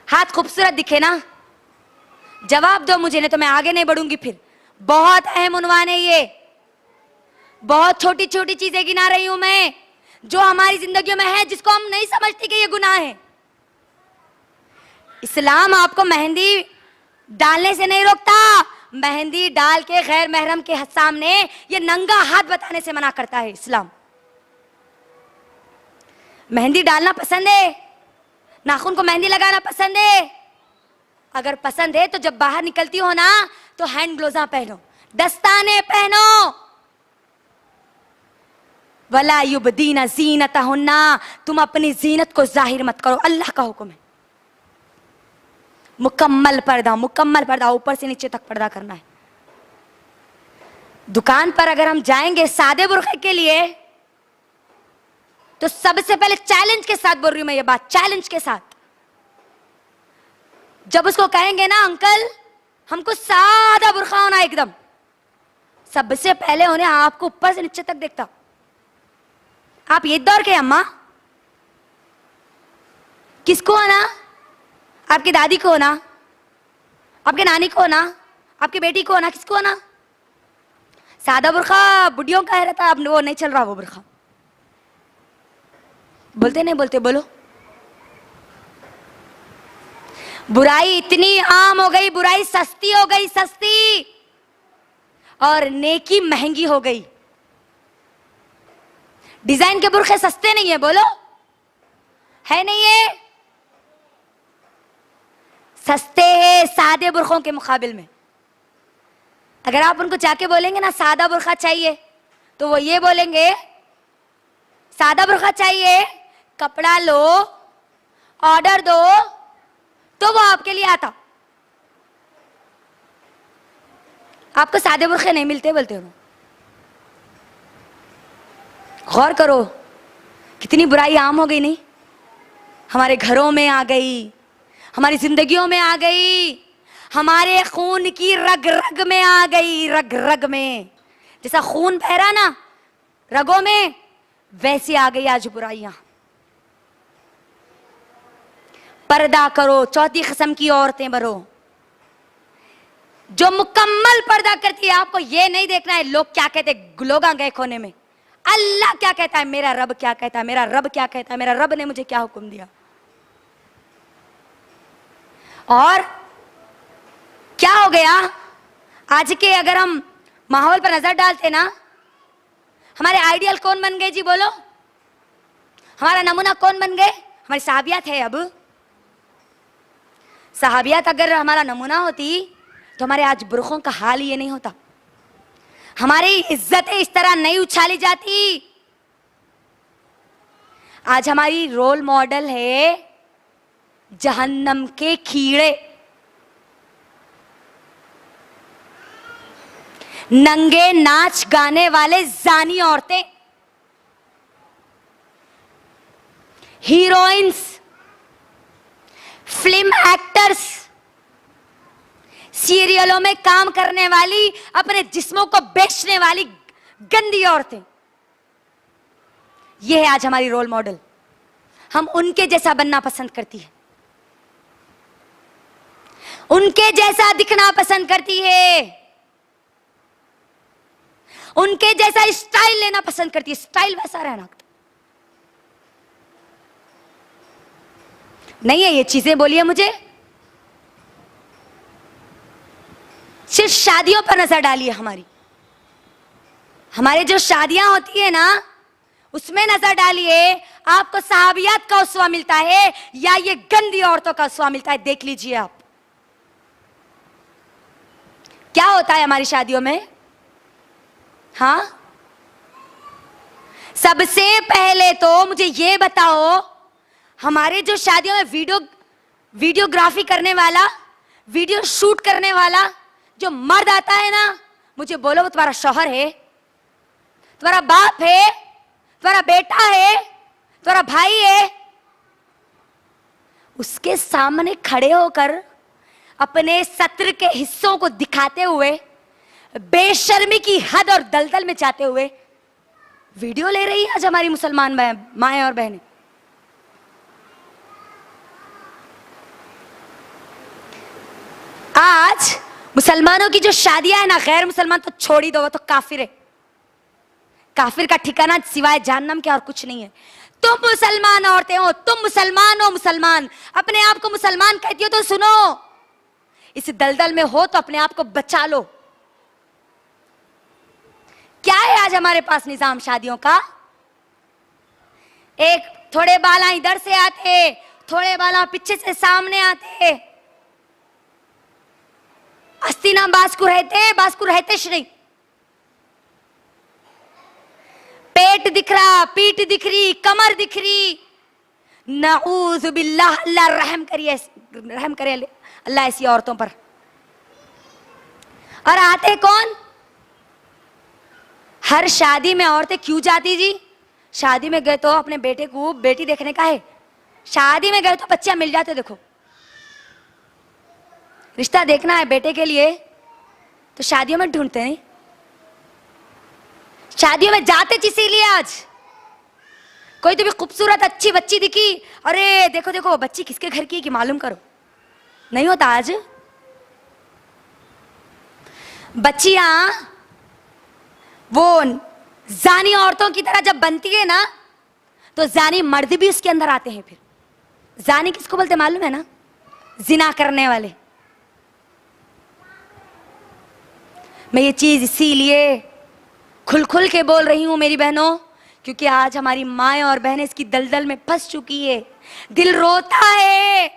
हाथ खूबसूरत दिखे ना। जवाब दो मुझे, नहीं तो मैं आगे नहीं बढ़ूंगी फिर। बहुत अहम उन्वान है ये, बहुत छोटी छोटी चीजें गिना रही हूं मैं, जो हमारी जिंदगियों में है, जिसको हम नहीं समझते कि ये गुनाह है। इस्लाम आपको मेहंदी डालने से नहीं रोकता, मेहंदी डाल के गैर महरम के सामने ये नंगा हाथ बताने से मना करता है इस्लाम। मेहंदी डालना पसंद है, नाखून को मेहंदी लगाना पसंद है? अगर पसंद है तो जब बाहर निकलती हो ना तो हैंड ग्लोव्स पहनो, दस्ताने पहनो। वला युबदीना ज़ीनतहुन्ना, तुम अपनी जीनत को जाहिर मत करो, अल्लाह का हुक्म है। मुकम्मल पर्दा, मुकम्मल पर्दा, ऊपर से नीचे तक पर्दा करना है। दुकान पर अगर हम जाएंगे सादे बुर्के के लिए, तो सबसे पहले चैलेंज के साथ बोल रही हूं मैं ये बात, चैलेंज के साथ। जब उसको कहेंगे ना अंकल हमको सादा बुर्का होना एकदम, सबसे पहले उन्हें आपको ऊपर से नीचे तक देखता। आप ये दौर के अम्मा, किसको होना? आपकी दादी को होना, आपके नानी को होना, आपकी बेटी को होना, किसको होना? सादा बुर्का बुढ़ियों का रहता, अब वो नहीं चल रहा वो बुर्का। बोलते नहीं बोलते? बोलो। बुराई इतनी आम हो गई, बुराई सस्ती हो गई, सस्ती, और नेकी महंगी हो गई। डिजाइन के बुर्के सस्ते नहीं है, बोलो, है नहीं है? सस्ते हैं सादे बुर्कों के मुकाबिल में। अगर आप उनको जाके बोलेंगे ना सादा बुर्का चाहिए, तो वो ये बोलेंगे सादा बुर्का चाहिए, कपड़ा लो, ऑर्डर दो, तो वो आपके लिए आता। आपको सादे बुर्के नहीं मिलते बोलते हो। गौर करो कितनी बुराई आम हो गई, नहीं? हमारे घरों में आ गई, हमारी जिंदगियों में आ गई, हमारे खून की रग रग में आ गई, रग रग में। जैसा खून बह रहा ना रगों में, वैसे आ गई आज बुराइयां। पर्दा करो, चौथी किस्म की औरतें बनो जो मुकम्मल पर्दा करती है। आपको ये नहीं देखना है लोग क्या कहते, लोग आ गए कोने में, अल्लाह क्या कहता है, मेरा रब क्या कहता है, मेरा रब क्या कहता है, मेरा रब ने मुझे क्या हुक्म दिया। और क्या हो गया आज के, अगर हम माहौल पर नजर डालते ना, हमारे आइडियल कौन बन गए जी बोलो, हमारा नमूना कौन बन गए, हमारी सहाबियात है। अब सहाबियात अगर हमारा नमूना होती तो हमारे आज बुरखों का हाल ये नहीं होता, हमारी इज्जतें इस तरह नहीं उछाली जाती। आज हमारी रोल मॉडल है जहन्नम के कीड़े, नंगे नाच गाने वाले जानी औरतें, हीरोइंस, फिल्म एक्टर्स, सीरियलों में काम करने वाली, अपने जिस्मों को बेचने वाली गंदी औरतें, यह है आज हमारी रोल मॉडल। हम उनके जैसा बनना पसंद करती है, उनके जैसा दिखना पसंद करती है, उनके जैसा स्टाइल लेना पसंद करती है, स्टाइल वैसा रहना नहीं है। ये चीजें बोलिए मुझे, सिर्फ शादियों पर नजर डालिए, हमारे जो शादियां होती है ना उसमें नजर डालिए, आपको सहाबियात का उसवा मिलता है या ये गंदी औरतों का उसवा मिलता है, देख लीजिए आप। क्या होता है हमारी शादियों में? हाँ, सबसे पहले तो मुझे ये बताओ, हमारे जो शादियों में वीडियोग्राफी करने वाला, वीडियो शूट करने वाला जो मर्द आता है ना, मुझे बोलो वो तुम्हारा शौहर है, तुम्हारा बाप है, तुम्हारा बेटा है, तुम्हारा भाई है। उसके सामने खड़े होकर अपने सत्र के हिस्सों को दिखाते हुए, बेशर्मी की हद और दलदल में जाते हुए वीडियो ले रही है आज हमारी मुसलमान माएं और बहनें। आज मुसलमानों की जो शादियां है ना, गैर मुसलमान तो छोड़ ही दो, वो तो काफिर है। काफिर का ठिकाना सिवाय जहन्नम के और कुछ नहीं है। तुम मुसलमान औरतें हो, तुम मुसलमान हो, मुसलमान अपने आप को मुसलमान कहती हो तो सुनो, इस दलदल में हो तो अपने आप को बचा लो। क्या है आज हमारे पास निजाम शादियों का? एक थोड़े बाला इधर से आते, थोड़े बाला पीछे से सामने आते, अस्तिना बास्कु रहते नहीं, पेट दिख रहा, पीठ दिख रही, कमर दिख रही। नऊज़ बिल्लाह, अल्लाह रहम करे अल्लाह ऐसी औरतों पर। और आते कौन? हर शादी में औरतें क्यों जाती जी? शादी में गए तो अपने बेटे को बेटी देखने का है, शादी में गए तो बच्चा मिल जाते, देखो रिश्ता देखना है बेटे के लिए तो शादियों में ढूंढते नहीं, शादियों में जाते इसीलिए। आज कोई तो भी खूबसूरत अच्छी बच्ची दिखी, अरे देखो देखो बच्ची किसके घर की है कि मालूम करो, नहीं होता आज। बच्चियां वो जानी औरतों की तरह जब बनती है ना, तो जानी मर्द भी उसके अंदर आते हैं। फिर जानी किसको बोलते मालूम है ना? जिना करने वाले। मैं ये चीज इसीलिए खुल खुल के बोल रही हूं मेरी बहनों, क्योंकि आज हमारी माएं और बहनें इसकी दलदल में फंस चुकी है। दिल रोता है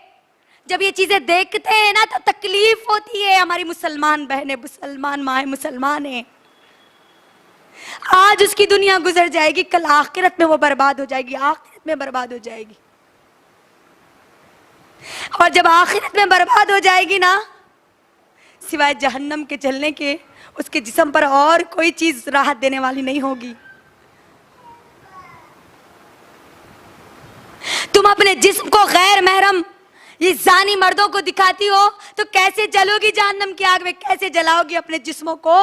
जब ये चीजें देखते हैं ना, तो तकलीफ होती है। हमारी मुसलमान बहनें, मुसलमान माएं मुसलमान हैं, आज उसकी दुनिया गुजर जाएगी, कल आखिरत में वो बर्बाद हो जाएगी, आखिरत में बर्बाद हो जाएगी। और जब आखिरत में बर्बाद हो जाएगी ना, सिवाय जहन्नम के जलने के उसके जिस्म पर और कोई चीज राहत देने वाली नहीं होगी। तुम अपने जिस्म को गैर महरम ये जानी मर्दों को दिखाती हो तो कैसे जलोगी जहन्नम की आग में, कैसे जलाओगी अपने जिस्मों को?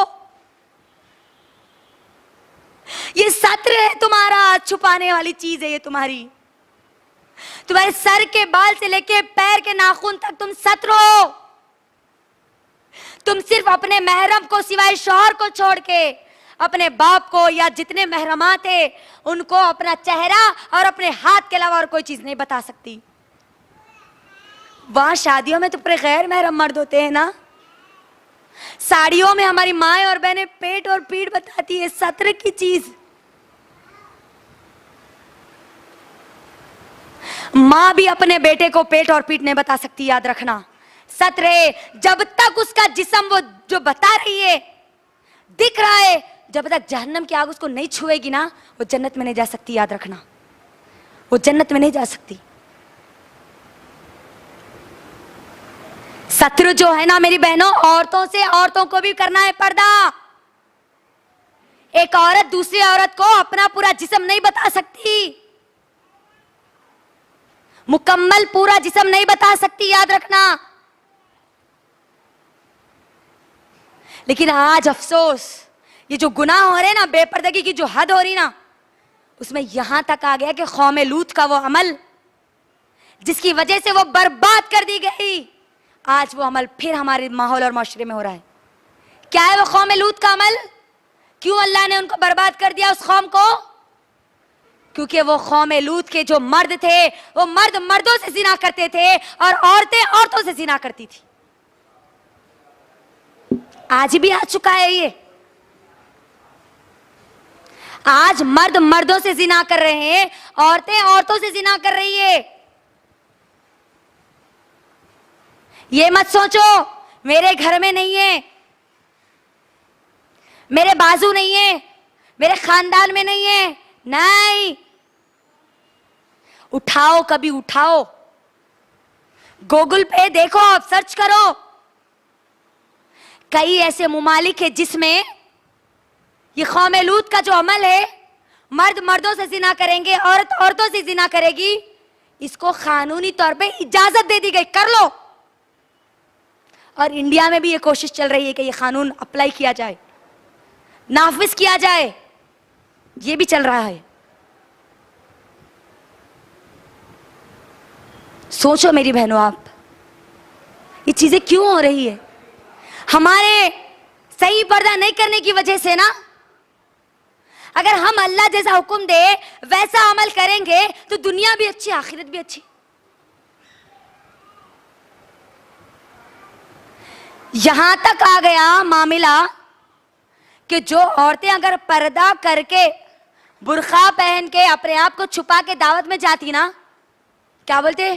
ये सत्र है तुम्हारा, छुपाने वाली चीज है ये तुम्हारे सर के बाल से लेके पैर के नाखून तक तुम सत्र हो। तुम सिर्फ अपने महरम को सिवाय शौहर को छोड़ के अपने बाप को या जितने महरमा थे उनको अपना चेहरा और अपने हाथ के अलावा और कोई चीज नहीं बता सकती। वहां शादियों में तो पूरे गैर महरम मर्द होते हैं ना। साड़ियों में हमारी माएं और बहनें पेट और पीठ बताती है, सत्र की चीज। मां भी अपने बेटे को पेट और पीठ नहीं बता सकती, याद रखना। सत्र है जब तक उसका जिस्म वो जो बता रही है दिख रहा है, जब तक जहन्नम की आग उसको नहीं छुएगी ना, वो जन्नत में नहीं जा सकती, याद रखना। वो जन्नत में नहीं जा सकती। सत्र जो है ना मेरी बहनों, औरतों से औरतों को भी करना है पर्दा। एक औरत दूसरी औरत को अपना पूरा जिस्म नहीं बता सकती, मुकम्मल पूरा जिस्म नहीं बता सकती, याद रखना। लेकिन आज अफसोस, ये जो गुनाह हो रहे ना, बेपर्दगी की जो हद हो रही ना, उसमें यहां तक आ गया कि कौम लूत का वो अमल जिसकी वजह से वो बर्बाद कर दी गई, आज वो अमल फिर हमारे माहौल और माशरे में हो रहा है। क्या है वो कौम लूत का अमल? क्यों अल्लाह ने उनको बर्बाद कर दिया उस कौम को? क्योंकि वो कौम लूत के जो मर्द थे वो मर्द मर्दों से जिना करते थे और औरतें औरतों से जिना करती थी। आज भी आ चुका है ये। आज मर्द मर्दों से जिना कर रहे हैं, औरतें औरतों से जिना कर रही है। ये मत सोचो मेरे घर में नहीं है, मेरे बाजू नहीं है, मेरे खानदान में नहीं है। नहीं, उठाओ, कभी उठाओ, गूगल पे देखो, आप सर्च करो। कई ऐसे मुमालिक है जिसमें ये कौम लूत का जो अमल है, मर्द मर्दों से जिना करेंगे, औरत औरतों से जिना करेगी, इसको कानूनी तौर पे इजाजत दे दी गई, कर लो। और इंडिया में भी ये कोशिश चल रही है कि ये कानून अप्लाई किया जाए, नाफिज किया जाए, ये भी चल रहा है। सोचो मेरी बहनों, आप ये चीजें क्यों हो रही है? हमारे सही पर्दा नहीं करने की वजह से ना। अगर हम अल्लाह जैसा हुक्म दे वैसा अमल करेंगे तो दुनिया भी अच्छी, आखिरत भी अच्छी। यहां तक आ गया मामला कि जो औरतें अगर पर्दा करके, बुर्खा पहन के, अपने आप को छुपा के दावत में जाती ना, क्या बोलते?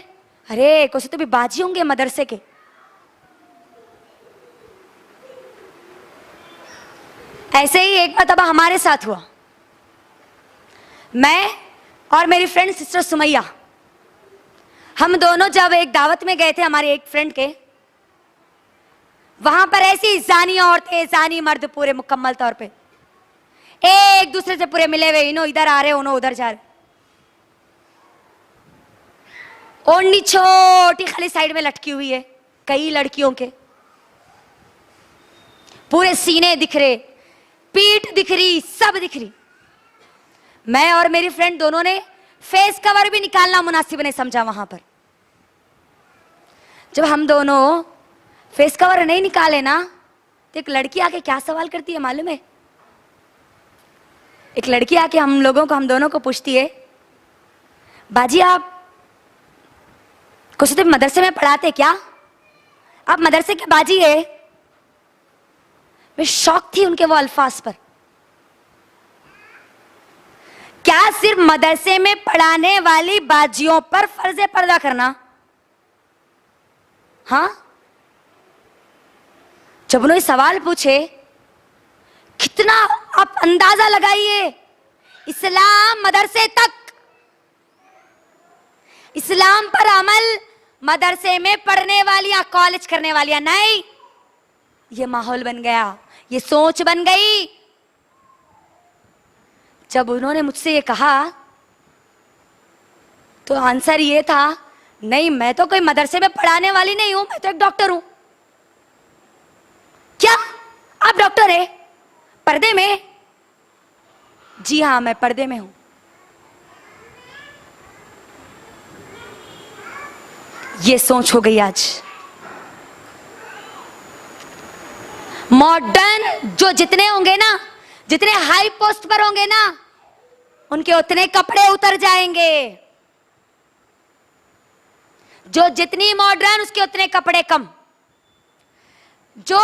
अरे कुछ तो भी बाजी होंगे मदरसे के। ऐसे ही एक बार तब हमारे साथ हुआ। मैं और मेरी फ्रेंड सिस्टर सुमैया, हम दोनों जब एक दावत में गए थे हमारे एक फ्रेंड के, वहां पर ऐसी जानी औरतें, जानी मर्द पूरे मुकम्मल तौर पे एक दूसरे से पूरे मिले हुए, इन्हों इधर आ रहे, उन्हों उधर जा रहे। ओढ़नी छोटी खाली साइड में लटकी हुई है, कई लड़कियों के पूरे सीने दिख रहे, पीठ दिख रही, सब दिख रही। मैं और मेरी फ्रेंड दोनों ने फेस कवर भी निकालना मुनासिब नहीं समझा। वहां पर जब हम दोनों फेस कवर नहीं निकाले ना, तो एक लड़की आके क्या सवाल करती है मालूम है? एक लड़की आके हम लोगों को, हम दोनों को पूछती है, बाजी आप कुछ तो मदरसे में पढ़ाते क्या? आप मदरसे के बाजी है? मैं शौक थी उनके वो अल्फाज पर। क्या सिर्फ मदरसे में पढ़ाने वाली बाजियों पर फर्ज है पर्दा करना? हाँ, जब उन्होंने सवाल पूछे, कितना आप अंदाजा लगाइए, इस्लाम मदरसे तक, इस्लाम पर अमल मदरसे में पढ़ने वालियां, कॉलेज करने वालियां नहीं। ये माहौल बन गया, ये सोच बन गई। जब उन्होंने मुझसे ये कहा तो आंसर ये था, नहीं मैं तो कोई मदरसे में पढ़ाने वाली नहीं हूं, मैं तो एक डॉक्टर हूं। क्या आप डॉक्टर है? पर्दे में? जी हां, मैं पर्दे में हूं। ये सोच हो गई आज। मॉडर्न जो जितने होंगे ना, जितने हाई पोस्ट पर होंगे ना, उनके उतने कपड़े उतर जाएंगे। जो जितनी मॉडर्न, उसके उतने कपड़े कम। जो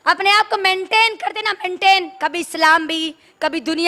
अपने आप को मेंटेन करते ना, मेंटेन, कभी इस्लाम भी, कभी दुनिया